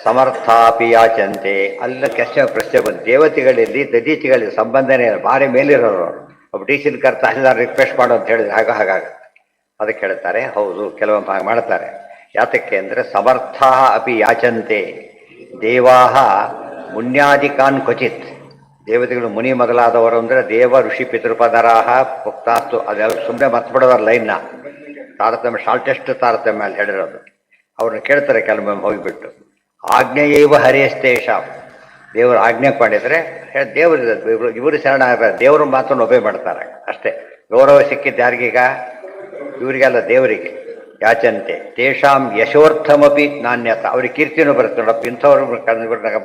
ಸಮರ್ಥಾಪಿ ಯಾಚಂತೆ, ಅಲ್ಲ ಪ್ರಶ್ನೆ ಬಂದು, ದೇವತೆಗಳಲ್ಲಿ ದಧೀಚಿಗಳಲ್ಲಿ ಸಂಬಂಧನೇ ಇಲ್ಲ, ಭಾರಿ ಮೇಲಿರೋರು. ಒಬ್ಬ ಟೀಚಿನ ಕರ್ತ ಎಲ್ಲ ರಿಕ್ವೆಸ್ಟ್ ಮಾಡು ಅಂತ ಹೇಳಿದ್ರೆ ಹಾಗಾಗುತ್ತೆ. ಅದಕ್ಕೆ ಹೇಳ್ತಾರೆ, ಹೌದು ಕೆಲವೊಮ್ಮೆ ಹಾಗೆ ಮಾಡ್ತಾರೆ. ಯಾತಕ್ಕೆ ಅಂದರೆ ಸಮರ್ಥ ಅಪಿ ಯಾಚಂತೆ ದೇವಾಹ ಮುನ್ಯಾದಿಕಾನ್ ಕ್ವಚಿತ್. ದೇವತೆಗಳು ಮುನಿ ಮೊದಲಾದವರು ಅಂದರೆ ದೇವ ಋಷಿ ಪಿತೃಪದರಾಹ ಭಕ್ತಾಸ್ತು, ಅದೆಲ್ಲ ಸುಮ್ಮನೆ ಮರ್ತ್ಬಿಡೋದ್ರ ಲೈನ್ನ ತಾರತಮ್ಯ, ಶಾರ್ಟೆಸ್ಟ್ ತಾರತಮ್ಯ ಅಲ್ಲಿ ಹೇಳಿರೋದು. ಅವ್ರನ್ನ ಕೇಳ್ತಾರೆ ಕೆಲವೊಮ್ಮೆ ಹೋಗಿಬಿಟ್ಟು. ಆಜ್ಞೆಯೈವ ಹರಿಯಸ್ತೇಷ, ದೇವರು ಆಜ್ಞೆ ಮಾಡಿದರೆ ದೇವರು ಇವರು ಶರಣ ದೇವ್ರ ಮಾತನ್ನು ಒಬೆ ಮಾಡ್ತಾರೆ ಅಷ್ಟೇ. ಗೌರವ ಸಿಕ್ಕಿದ್ದು ಯಾರಿಗೀಗ? ಇವರಿಗೆಲ್ಲ, ದೇವರಿಗೆ. ಯಾಚಂತೆ ತೇಷಾಂ ಯಶೋರ್ಥಮಪಿ ನಾಣ್ಯತ, ಅವ್ರಿಗೆ ಕೀರ್ತಿನೂ ಬರುತ್ತೆ ನೋಡಪ್ಪ, ಇಂಥವ್ರು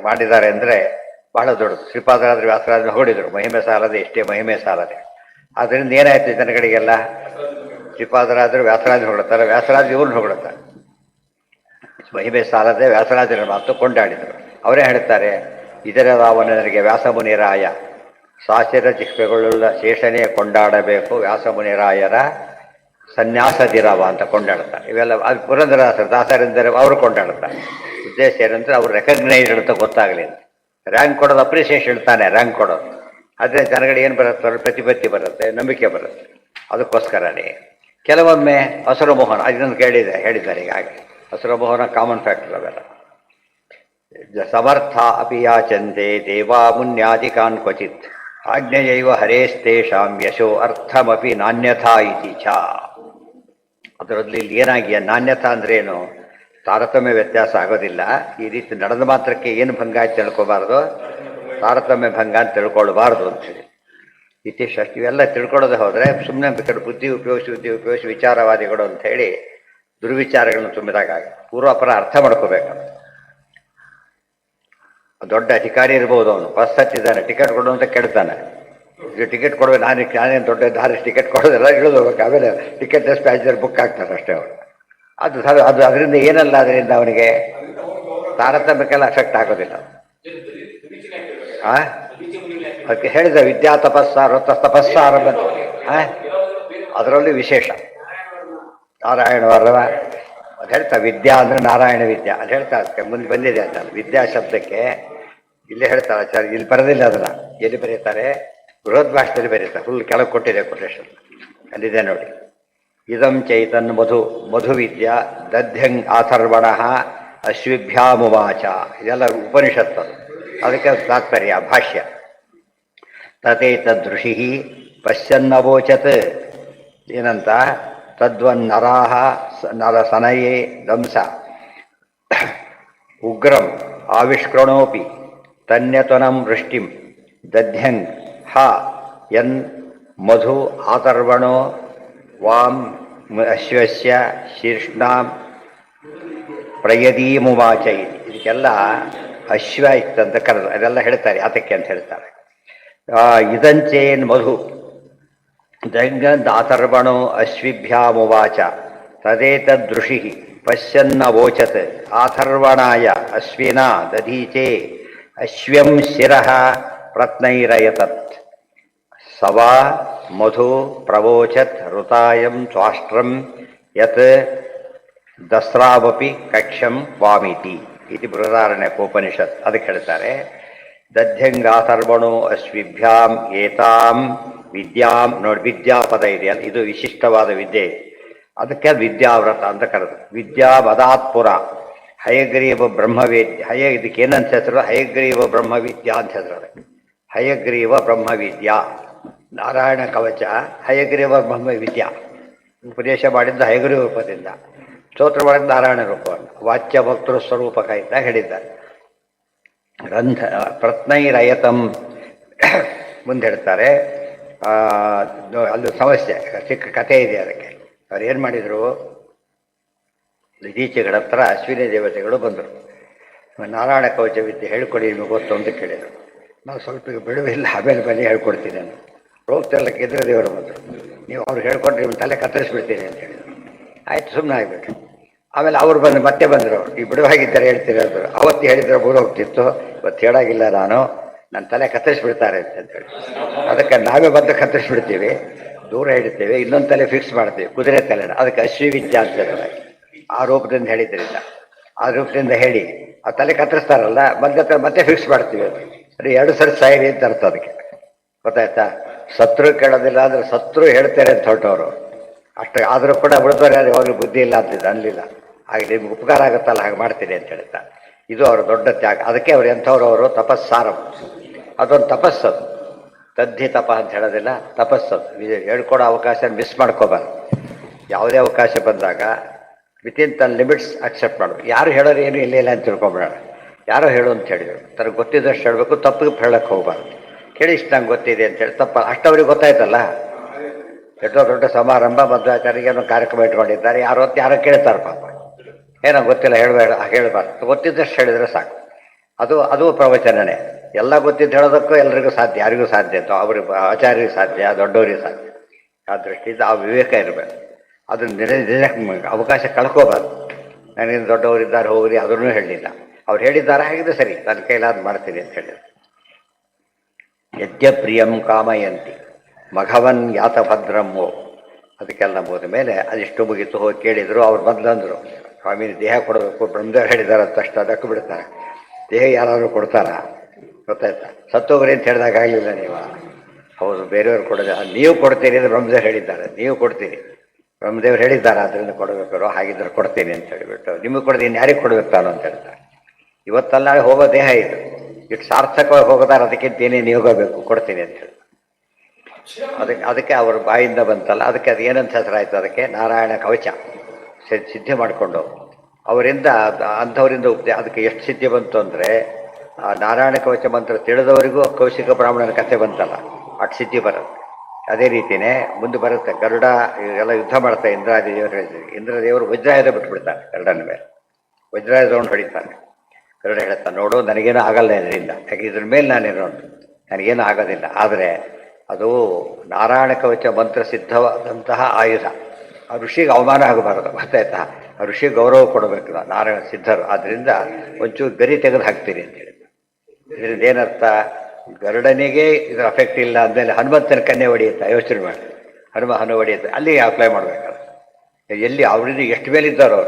ಮಾಡಿದ್ದಾರೆ ಅಂದರೆ ಬಹಳ ದೊಡ್ಡದು. ಶ್ರೀಪಾದರಾದ್ರೆ ವ್ಯಾಸರಾಜರು ಹೊಡಿದ್ರು, ಮಹಿಮೆ ಸಾಲದೆ ಎಷ್ಟೇ ಮಹಿಮೆ ಸಾಲದೆ. ಆದ್ದರಿಂದ ಏನಾಯ್ತು ಜನಗಳಿಗೆಲ್ಲ? ಶ್ರೀಪಾದರಾದ್ರು ವ್ಯಾಸರಾಜರು ಹೊಗಳ್ತಾರೆ, ವ್ಯಾಸರಾಜ ಇವ್ರನ್ನ ಹೊಗಳ್ತಾರೆ. ಮಹಿಮೆ ಸಾಲದೆ ವ್ಯಾಸರಾಜರ ಮಾತು ಕೊಂಡಾಡಿದರು. ಅವರೇ ಹೇಳ್ತಾರೆ, ಇದರ ರಾವಣನಿಗೆ ವ್ಯಾಸಮುನಿರಾಯ ಸಾಚಿರ ಜಿಹ್ವೆಗಳುಳ್ಳ ಶೇಷನೇ ಕೊಂಡಾಡಬೇಕು, ವ್ಯಾಸಮುನಿರಾಯರ ಸನ್ಯಾಸದಿರವ ಅಂತ ಕೊಂಡಾಡ್ತಾರೆ. ಇವೆಲ್ಲ ಅದು ಪುರಂದರದಾಸರು, ದಾಸರಿಂದರೆ ಅವರು ಕೊಂಡಾಡ್ತಾರೆ. ಉದ್ದೇಶ ಏನಂದ್ರೆ ಅವ್ರು ರೆಕಗ್ನೈಸ್ಡ್ ಅಂತ ಗೊತ್ತಾಗಲಿ ಅಂತ. ರ್ಯಾಂಕ್ ಕೊಡೋದು ಅಪ್ರಿಸಿಯೇಷನ್ ತಾನೆ ರ್ಯಾಂಕ್ ಕೊಡೋದು. ಆದರೆ ಜನಗಳಿಗೆ ಏನು ಬರುತ್ತೆ, ಅವ್ರ ಪ್ರತಿಪತ್ತಿ ಬರುತ್ತೆ, ನಂಬಿಕೆ ಬರುತ್ತೆ. ಅದಕ್ಕೋಸ್ಕರನೇ ಕೆಲವೊಮ್ಮೆ ಹಸುರ ಮೋಹನ ಅದನ್ನು ಹೇಳಿದ್ದಾರೆ ಈಗಾಗಲೇ. ಹಸುರ ಮೋಹನ ಕಾಮನ್ ಫ್ಯಾಕ್ಟರ್ ಅವೆಲ್ಲ. ಸಮರ್ಥ ಅಪಿ ಯಾಚಂತೆ ದೇವಾ ಮುನ್ಯಾದಿಕಾನ್ ಕ್ವಚಿತ್ ಆಜ್ಞೆಯೈವ ಹರೇಸ್ತೇಷಾಂ ಯಶೋ ಅರ್ಥಮಪಿ ನಾಣ್ಯಥಾ ಇತಿ ಚ. ಅದರಲ್ಲಿ ಇಲ್ಲಿ ಏನಾಗಿಯ ನಾಣ್ಯತಾ ಅಂದ್ರೇನು, ತಾರತಮ್ಯ ವ್ಯತ್ಯಾಸ ಆಗೋದಿಲ್ಲ. ಈ ರೀತಿ ನಡೆದ ಮಾತ್ರಕ್ಕೆ ಏನು ಭಂಗ ಆಯ್ತು ತಿಳ್ಕೊಬಾರ್ದು, ತಾರತಮ್ಯ ಭಂಗ ಅಂತ ತಿಳ್ಕೊಳ್ಬಾರ್ದು ಅಂಥೇಳಿ ಇತಿ ಷಷ್ಠಿ. ಇವೆಲ್ಲ ತಿಳ್ಕೊಳ್ಳೋದು ಹೋದರೆ ಸುಮ್ಮನೆ ಬೇಕಾದ್ರೆ ಬುದ್ಧಿ ಉಪಯೋಗಿಸಿ ವಿಚಾರವಾದಿಗಳು ಅಂಥೇಳಿ ದುರ್ವಿಚಾರಗಳನ್ನು ತುಂಬಿದಾಗ ಪೂರ್ವಾಪರ ಅರ್ಥ ಮಾಡ್ಕೋಬೇಕು. ದೊಡ್ಡ ಅಧಿಕಾರಿ ಇರ್ಬೋದು, ಅವನು ಬಸ್ ಹತ್ತಿದ್ದಾನೆ, ಟಿಕೆಟ್ ಕೊಡು ಅಂತ ಕೇಳ್ತಾನೆ. ಇದು ಟಿಕೆಟ್ ಕೊಡುವ ನಾನೇನು ದೊಡ್ಡ ದಾರಿ ಟಿಕೆಟ್ ಕೊಡೋದೆಲ್ಲ ಇಳಿದು ಹೋಗ್ಬೇಕು. ಆಮೇಲೆ ಟಿಕೆಟ್ ಪ್ಯಾಸೆಂಜರ್ ಬುಕ್ ಆಗ್ತಾರೆ ಅಷ್ಟೇ ಅವರು. ಅದು ಅದರಿಂದ ಏನಲ್ಲ, ಅದರಿಂದ ಅವನಿಗೆ ತಾರತಮ್ಯಕ್ಕೆಲ್ಲ ಅಫೆಕ್ಟ್ ಆಗೋದಿಲ್ಲ. ಅದಕ್ಕೆ ಹೇಳಿದ ವಿದ್ಯಾ ತಪಸ್ಸಾರ ತಪಸ್ಸಾರ ಅದರಲ್ಲಿ ವಿಶೇಷ. ನಾರಾಯಣ ವರ್ವ ಅದು ಹೇಳ್ತಾ ವಿದ್ಯಾ ಅಂದರೆ ನಾರಾಯಣ ವಿದ್ಯಾ ಅದು ಹೇಳ್ತಾ ಮುಂದೆ ಬಂದಿದೆ ಅಂತ. ವಿದ್ಯಾ ಶಬ್ದಕ್ಕೆ ಇಲ್ಲೇ ಹೇಳ್ತಾರೆ ಆಚಾರ್ಯ, ಇಲ್ಲಿ ಬರೋದಿಲ್ಲ ಅದನ್ನು. ಎಲ್ಲಿ ಬರೀತಾರೆ, ಬೃಹದ್ ಭಾಷೆಯಲ್ಲಿ ಬರೀತಾರೆ. ಫುಲ್ ಕೆಳಗೆ ಕೊಟ್ಟಿದೆ ಕೊಟೇಶನ್, ಅಲ್ಲಿದೆ ನೋಡಿ. ಇದಂ ಚೈತನ್ ಮಧು ವಿದ್ಯಾ ದಧ್ಯಂಗ್ ಅಥರ್ವಣ ಅಶ್ವಿಭ್ಯಾಮುವಾಚ. ಇದೆಲ್ಲ ಉಪನಿಷತ್ತು, ಅದಕ್ಕೆ ತಾತ್ಪರ್ಯ ಭಾಷ್ಯ. ತಥೇತದೃಷಿ ಪಶ್ಯನ್ನವೋಚತ್ ಏನಂತ, ತದ್ವನ್ನರಾಹ ನರಸನಯೇ ದಂಸ ಉಗ್ರಂ ಆವಿಷ್ಕೃಣೋಪಿ ತನ್ಯತನಂ ವೃಷ್ಟಿಂ ದಧ್ಯಂಗ್ ಹ ಯನ್ ಮಧು ಆತರ್ವಣೋ ವಾಂ ಅಶ್ವಸ್ಯ ಶೀರ್ಷ್ಣಾಂ ಪ್ರಯದೀಮುವಾಚ. ಇದಕ್ಕೆಲ್ಲ ಅಶ್ವ ಇತ್ತಂತ ಕರೆದು ಅದೆಲ್ಲ ಹೇಳ್ತಾರೆ. ಯಾತಕ್ಕೆ ಅಂತ ಹೇಳ್ತಾರೆ. ಇದಂಚೇನ್ ಮಧು ದಂಗದಾತರ್ವಣೋ ಅಶ್ವಿಭ್ಯಾಮುವಾಚ ತದೇತದೃಷಿ ಪಶ್ಯನ್ನವೋಚತ್ ಆಥರ್ವಣಾಯ ಅಶ್ವಿನಾ ದಧೀಚೆ ಅಶ್ವ್ಯಂ ಶಿರಃ ಪ್ರತ್ನೈರಯತತ್ ಸವಾ ಮಧು ಪ್ರವೋಚತ್ ಋತಾಯಂ ತ್ವಾಷ್ಟ್ರಂ ಯತ್ ದಸ್ರಾವಪಿ ಕಕ್ಷಂ ವಾಮಿತಿ ಇತಿ ಬೃಹದಾರಣ್ಯಕೋಪನಿಷತ್. ಅದಕ್ಕೆ ಹೇಳ್ತಾರೆ ದಧ್ಯಂಗಾಥರ್ವಣೋ ಅಶ್ವಿಭ್ಯಾಂ ಏತಾಂ ವಿದ್ಯಾಂ. ನೋಡಿ, ವಿದ್ಯಾಪದ ಇದೆಯಲ್ಲ, ಇದು ವಿಶಿಷ್ಟವಾದ ವಿದ್ಯೆ. ಅದಕ್ಕೆ ವಿದ್ಯಾವ್ರತ ಅಂತ ಕರೆದು. ವಿದ್ಯಾ ವದಾತ್ಪುರ ಹಯಗ್ರೀವ ಬ್ರಹ್ಮವೇದ್ಯ. ಇದಕ್ಕೆ ಏನಂತ ಹೆಸರು, ಹಯಗ್ರೀವ ಬ್ರಹ್ಮವಿದ್ಯಾ ಅಂತ ಹೆಸರು. ಹಯಗ್ರೀವ ಬ್ರಹ್ಮವಿದ್ಯಾ, ನಾರಾಯಣ ಕವಚ, ಹಯಗ್ರೀವ ಬ್ರಹ್ಮವಿದ್ಯಾ. ಉಪದೇಶ ಮಾಡಿದ್ದ ಹಯಗ್ರೀವ ರೂಪದಿಂದ, ಸ್ತೋತ್ರ ಮಾಡಿದ ನಾರಾಯಣ ರೂಪವನ್ನು, ವಾಚ್ಯ ಭಕ್ತೃ ಸ್ವರೂಪಕ ಅಂತ ಹೇಳಿದ್ದಾರೆ. ಗ್ರಂಥ ಪ್ರತ್ನೈರಯತಂ ಮುಂದೆ ಹೇಳ್ತಾರೆ. ಅಲ್ಲಿ ಸಮಸ್ಯೆ, ಚಿಕ್ಕ ಕಥೆ ಇದೆ ಅದಕ್ಕೆ. ಅವ್ರು ಏನು ಮಾಡಿದರು, ದೀಚೆಗಳ ಹತ್ರ ಅಶ್ವಿನಿ ದೇವತೆಗಳು ಬಂದರು. ನಾರಾಯಣ ಕವಚ ವಿದ್ಯೆ ಹೇಳ್ಕೊಡಿ, ನಿಮಗೆ ಗೊತ್ತು ಅಂತ ಕೇಳಿದರು. ನಾವು ಸ್ವಲ್ಪ ಬಿಡುವಿಲ್ಲ, ಆಮೇಲೆ ಬನ್ನಿ ಹೇಳ್ಕೊಡ್ತೀನಿ ಅಂತ. ಹೋಗ್ತಿರ್ಲಿಕ್ಕೆ ಇದ್ರೆ ದೇವರು ಬಂದರು. ನೀವು ಅವ್ರು ಹೇಳ್ಕೊಟ್ರೆ ನಿಮ್ಮ ತಲೆ ಕತ್ತರಿಸ್ಬಿಡ್ತೀನಿ ಅಂತ ಹೇಳಿದರು. ಆಯ್ತು, ಸುಮ್ಮನೆ ಆಗ್ಬಿಟ್ಟು ಆಮೇಲೆ ಅವ್ರು ಮತ್ತೆ ಬಂದರು. ಈ ಬಿಡುವಾಗಿದ್ದಾರೆ ಹೇಳ್ತೀರಿ ಅಂದರು. ಅವತ್ತು ಹೇಳಿದ್ರೆ ಊರು ಹೋಗ್ತಿತ್ತು, ಇವತ್ತು ಹೇಳಾಗಿಲ್ಲ, ನನ್ನ ತಲೆ ಕತ್ತರಿಸ್ಬಿಡ್ತಾರೆ ಅಂತೇಳಿ. ಅದಕ್ಕೆ ನಾವೇ ಬಂದು ಕತ್ತರಿಸ್ಬಿಡ್ತೀವಿ, ದೂರ ಹಿಡ್ತೀವಿ, ಇನ್ನೊಂದು ತಲೆ ಫಿಕ್ಸ್ ಮಾಡ್ತೀವಿ, ಕುದುರೆ ತಲೆನ. ಅದಕ್ಕೆ ಅಶ್ವಿವಿದ್ಯಾ ಅಂತ ಹೇಳ್ತಾರೆ. ಆ ರೂಪದಿಂದ ಹೇಳಿದ್ರಿಂದ, ಆ ರೂಪದಿಂದ ಹೇಳಿ ಆ ತಲೆ ಕತ್ತರಿಸ್ತಾರಲ್ಲ, ಮತ್ತೆ ಫಿಕ್ಸ್ ಮಾಡ್ತೀವಿ. ಅದು 2 ಸರಿ ಸಾಯಿರಿ ಅಂತ ಅರ್ಥ. ಅದಕ್ಕೆ ಗೊತ್ತಾಯ್ತಾ. ಶತ್ರು ಕೇಳೋದಿಲ್ಲ ಅಂದರೆ ಶತ್ರು ಹೇಳ್ತಾರೆ ಅಂತ ಹೊರಟವರು ಅಷ್ಟು. ಆದರೂ ಕೂಡ ಉಳಿದವರು ಯಾವಾಗಲೂ ಬುದ್ಧಿ ಇಲ್ಲ ಅಂತಿದ್ದ ಅನ್ನಲಿಲ್ಲ. ಹಾಗೆ ನಿಮ್ಗೆ ಉಪಕಾರ ಆಗುತ್ತಲ್ಲ, ಹಾಗೆ ಮಾಡ್ತೀನಿ ಅಂತ ಹೇಳ್ತಾ. ಇದು ಅವರ ದೊಡ್ಡ ತ್ಯಾಗ. ಅದಕ್ಕೆ ಅವ್ರು ಎಂಥವ್ರು, ತಪಸ್ಸಾರಂ. ಅದೊಂದು ತಪಸ್ಸದು. ತದ್ಧಿ ತಪ ಅಂತ ಹೇಳೋದಿಲ್ಲ, ತಪಸ್ಸದು. ಹೇಳ್ಕೊಡೋ ಅವಕಾಶ ಮಿಸ್ ಮಾಡ್ಕೋಬಾರ್ದು. ಯಾವುದೇ ಅವಕಾಶ ಬಂದಾಗ ವಿತಿನ್ ತನ್ನ ಲಿಮಿಟ್ಸ್ ಅಕ್ಸೆಪ್ಟ್ ಮಾಡಬೇಕು. ಯಾರು ಹೇಳೋರು ಏನು ಇಲ್ಲ ಅಂತ ತಿಳ್ಕೊಬೇಡ. ಯಾರೋ ಹೇಳು ಅಂತ ಹೇಳಿದರು, ತನಗೆ ಗೊತ್ತಿದ್ದಷ್ಟು ಹೇಳಬೇಕು, ತಪ್ಪಿಗೆ ಹೇಳಕ್ಕೆ ಹೋಗ್ಬಾರ್ದು. ಕೇಳಿ ಇಷ್ಟು ನಂಗೆ ಗೊತ್ತಿದೆ ಅಂತೇಳಿ ತಪ್ಪ ಅಷ್ಟವ್ರಿಗೆ ಗೊತ್ತಾಯ್ತಲ್ಲ. ದೊಡ್ಡ ಸಮಾರಂಭ, ಮಧ್ವಾಚಾರ್ಯರಿಗೆ ಏನೋ ಕಾರ್ಯಕ್ರಮ ಇಟ್ಕೊಂಡಿದ್ದಾರೆ, ಯಾರೋ ಕೇಳ್ತಾರೆ ಪಾಪ, ಏನೋ ಗೊತ್ತಿಲ್ಲ ಹೇಳಬಾರ್ದು. ಗೊತ್ತಿದ್ದಷ್ಟು ಹೇಳಿದರೆ ಸಾಕು. ಅದು ಪ್ರವಚನನೇ. ಎಲ್ಲ ಗೊತ್ತಿದ್ದು ಹೇಳೋದಕ್ಕೂ ಎಲ್ರಿಗೂ ಸಾಧ್ಯ, ಯಾರಿಗೂ ಸಾಧ್ಯ ಅಂತ, ಅವ್ರಿಗೆ ಆಚಾರ್ಯರಿಗೆ ಸಾಧ್ಯ, ದೊಡ್ಡವರಿಗೆ ಸಾಧ್ಯ. ಆ ದೃಷ್ಟಿಯಿಂದ ಆ ವಿವೇಕ ಇರಬೇಕು. ಅದನ್ನು ಅವಕಾಶ ಕಳ್ಕೋಬಾರ್ದು. ನನಗೆ ದೊಡ್ಡವರಿದ್ದಾರೆ ಹೋಗ್ರಿ ಅದನ್ನು ಹೇಳಲಿಲ್ಲ. ಅವ್ರು ಹೇಳಿದ್ದಾರೆ, ಹಾಗಿದ್ರೆ ಸರಿ, ನನ್ನ ಕೈಲಾದ ಮಾಡ್ತೀನಿ ಅಂತ ಹೇಳಿದ್ರು. ಯದ್ಯ ಪ್ರಿಯಂ ಕಾಮಯಂತಿ ಮಘವನ್ ಯಾತ ಭದ್ರಮ್ಮೋ. ಅದಕ್ಕೆಲ್ಲ ಹೋದ ಮೇಲೆ ಅದಿಷ್ಟು ಮುಗಿತು. ಹೋಗಿ ಕೇಳಿದರು. ಅವ್ರು ಬಂದಂದರು, ಸ್ವಾಮಿ ದೇಹ ಕೊಡಬೇಕು, ಬ್ರಹ್ಮದೇವ್ರು ಹೇಳಿದ್ದಾರೆ ಅಂತ ಅಷ್ಟು ಅದಕ್ಕೂ ಬಿಡ್ತಾರೆ. ದೇಹ ಯಾರಾದರೂ ಕೊಡ್ತಾರಾ? ಗೊತ್ತಾಯ್ತಾ. ಸತ್ತೋಗ್ರಿ ಅಂತ ಹೇಳಿದಾಗ ಆಗಲಿಲ್ಲ ನೀವು. ಹೌದು, ಬೇರೆಯವ್ರು ಕೊಡೋದು. ನೀವು ಕೊಡ್ತೀರಿ ಅಂತ ಬ್ರಹ್ಮದೇವ್ರು ಹೇಳಿದ್ದಾರೆ, ನೀವು ಕೊಡ್ತೀರಿ, ಬ್ರಹ್ಮದೇವ್ರು ಹೇಳಿದ್ದಾರೆ, ಅದರಿಂದ ಕೊಡಬೇಕಾರೋ ಹಾಗಿದ್ರೆ ಕೊಡ್ತೀನಿ ಅಂತ ಹೇಳಿಬಿಟ್ಟು, ನಿಮಗೆ ಕೊಡೋದು ಇನ್ನು ಯಾರಿಗೆ ಕೊಡಬೇಕು ತಾನು ಅಂತ ಹೇಳ್ತಾರೆ. ಇವತ್ತಲ್ಲ ನಾಳೆ ಹೋಗೋ ದೇಹ ಇದು, ಇಟ್ಟು ಸಾರ್ಥಕವಾಗಿ ಹೋಗೋದಾರ, ಅದಕ್ಕಿಂತ ಏನೇನು ಹೋಗಬೇಕು, ಕೊಡ್ತೀನಿ ಅಂತ ಹೇಳಿ. ಅದಕ್ಕೆ ಅವ್ರ ಬಾಯಿಂದ ಬಂತಲ್ಲ, ಅದಕ್ಕೆ ಅದು ಏನಂತ ಹೆಸರಾಯ್ತು, ಅದಕ್ಕೆ ನಾರಾಯಣ ಕವಚ ಸಿದ್ಧಿ ಮಾಡಿಕೊಂಡು ಅವರಿಂದ ಅಂಥವರಿಂದ ಅದಕ್ಕೆ ಎಷ್ಟು ಸಿದ್ಧಿ ಬಂತು ಅಂದರೆ, ಆ ನಾರಾಯಣ ಕವಚ ಮಂತ್ರ ತಿಳಿದವರಿಗೂ ಕೌಶಿಕ ಬ್ರಾಹ್ಮಣನ ಕಥೆ ಬಂತಲ್ಲ, ಅಷ್ಟು ಸಿದ್ಧಿ ಬರುತ್ತೆ. ಅದೇ ರೀತಿಯೇ ಮುಂದೆ ಬರುತ್ತೆ. ಗರುಡ ಎಲ್ಲ ಯುದ್ಧ ಮಾಡ್ತಾರೆ ಇಂದ್ರಾದೇವರು. ಇಂದ್ರದೇವರು ವಜ್ರಾಯುಧ ಬಿಟ್ಬಿಡ್ತಾರೆ ಗರುಡನ ಮೇಲೆ, ವಜ್ರಾಯುಧವನ್ನು ಹೊಡಿತಾನೆ. ಗರುಡ ಹೇಳ್ತಾನೆ, ನೋಡು ನನಗೇನು ಆಗಲ್ಲ ಇದರಿಂದ, ಯಾಕೆ ಇದ್ರ ಮೇಲೆ ನಾನೇನು ನನಗೇನು ಆಗೋದಿಲ್ಲ. ಆದರೆ ಅದು ನಾರಾಯಣ ಕವಚ ಮಂತ್ರ ಸಿದ್ಧವಾದಂತಹ ಆಯುಧ. ಆ ಋಷಿಗೆ ಅವಮಾನ ಆಗಬಾರದು, ಗೊತ್ತಾಯ್ತಾ? ಆ ಋಷಿಗೆ ಗೌರವ ಕೊಡಬೇಕು ನಾರಾಯಣ ಸಿದ್ಧರು. ಆದ್ದರಿಂದ ಒಂಚೂರು ಗರಿ ತೆಗೆದು ಹಾಕ್ತೀರಿ ಅಂತ ಹೇಳಿ. ಇದರಿಂದ ಏನರ್ಥ, ಗರುಡನಿಗೆ ಇದರ ಅಫೆಕ್ಟ್ ಇಲ್ಲ ಅಂದಮೇಲೆ ಹನುಮಂತನ ಕನ್ಯೆ ಹೊಡೆಯುತ್ತೆ, ಯೋಚನೆ ಮಾಡಿ. ಹನು ಹೊಡೆಯುತ್ತೆ, ಅಲ್ಲಿ ಅಪ್ಲೈ ಮಾಡಬೇಕಾದ್ರೆ ಎಲ್ಲಿ ಅವರಿಂದ ಎಷ್ಟು ಮೇಲಿದ್ದಾರೋ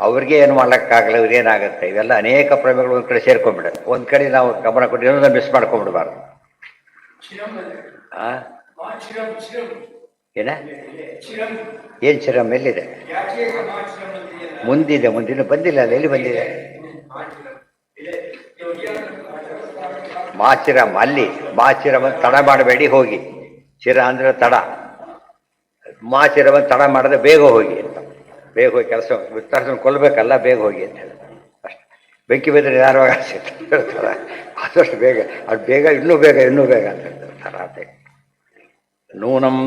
ಅವ್ರಿಗೆ ಏನು ಮಾಡ್ಲಿಕ್ಕಾಗಲ್ಲ, ಇವ್ರೇನಾಗುತ್ತೆ. ಇವೆಲ್ಲ ಅನೇಕ ಪ್ರಮೇಯಗಳು ಒಂದು ಕಡೆ ಸೇರ್ಕೊಂಡ್ಬಿಡುತ್ತೆ. ಒಂದು ಕಡೆ ನಾವು ಗಮನ ಕೊಟ್ಟು ಏನೋ ಮಿಸ್ ಮಾಡ್ಕೊಂಡ್ಬಿಡ್ಬಾರ್ದು. ಏನ ಏನು ಚಿರಮ್ ಎಲ್ಲಿದೆ? ಮುಂದಿದೆ, ಮುಂದಿನ ಬಂದಿಲ್ಲ ಅಲ್ಲ, ಎಲ್ಲಿ ಬಂದಿದೆ? ಮಾಚಿರಮ್ ಅಲ್ಲಿ, ಮಾಚಿರಮ್ ತಡ ಮಾಡಬೇಡಿ ಹೋಗಿ. ಚಿರ ಅಂದ್ರೆ ತಡ, ಮಾಚಿರಮ್ ತಡ ಮಾಡದೆ ಬೇಗ ಹೋಗಿ ಅಂತ. ಬೇಗ ಹೋಗಿ ಕೆಲಸ ವಿಸ್ತರಿಸ ಕೊಲ್ಲಬೇಕಲ್ಲ, ಬೇಗ ಹೋಗಿ ಅಂತ ಹೇಳಿ ಅಷ್ಟು. ಬೆಂಕಿ ಬಿದ್ದರೆ ಯಾರು ಹೇಳ್ತಾರೆ, ಆದಷ್ಟು ಬೇಗ, ಅದು ಬೇಗ, ಇನ್ನೂ ಬೇಗ ಅಂತ ಹೇಳ್ತಾರೆ. ನೂನಂ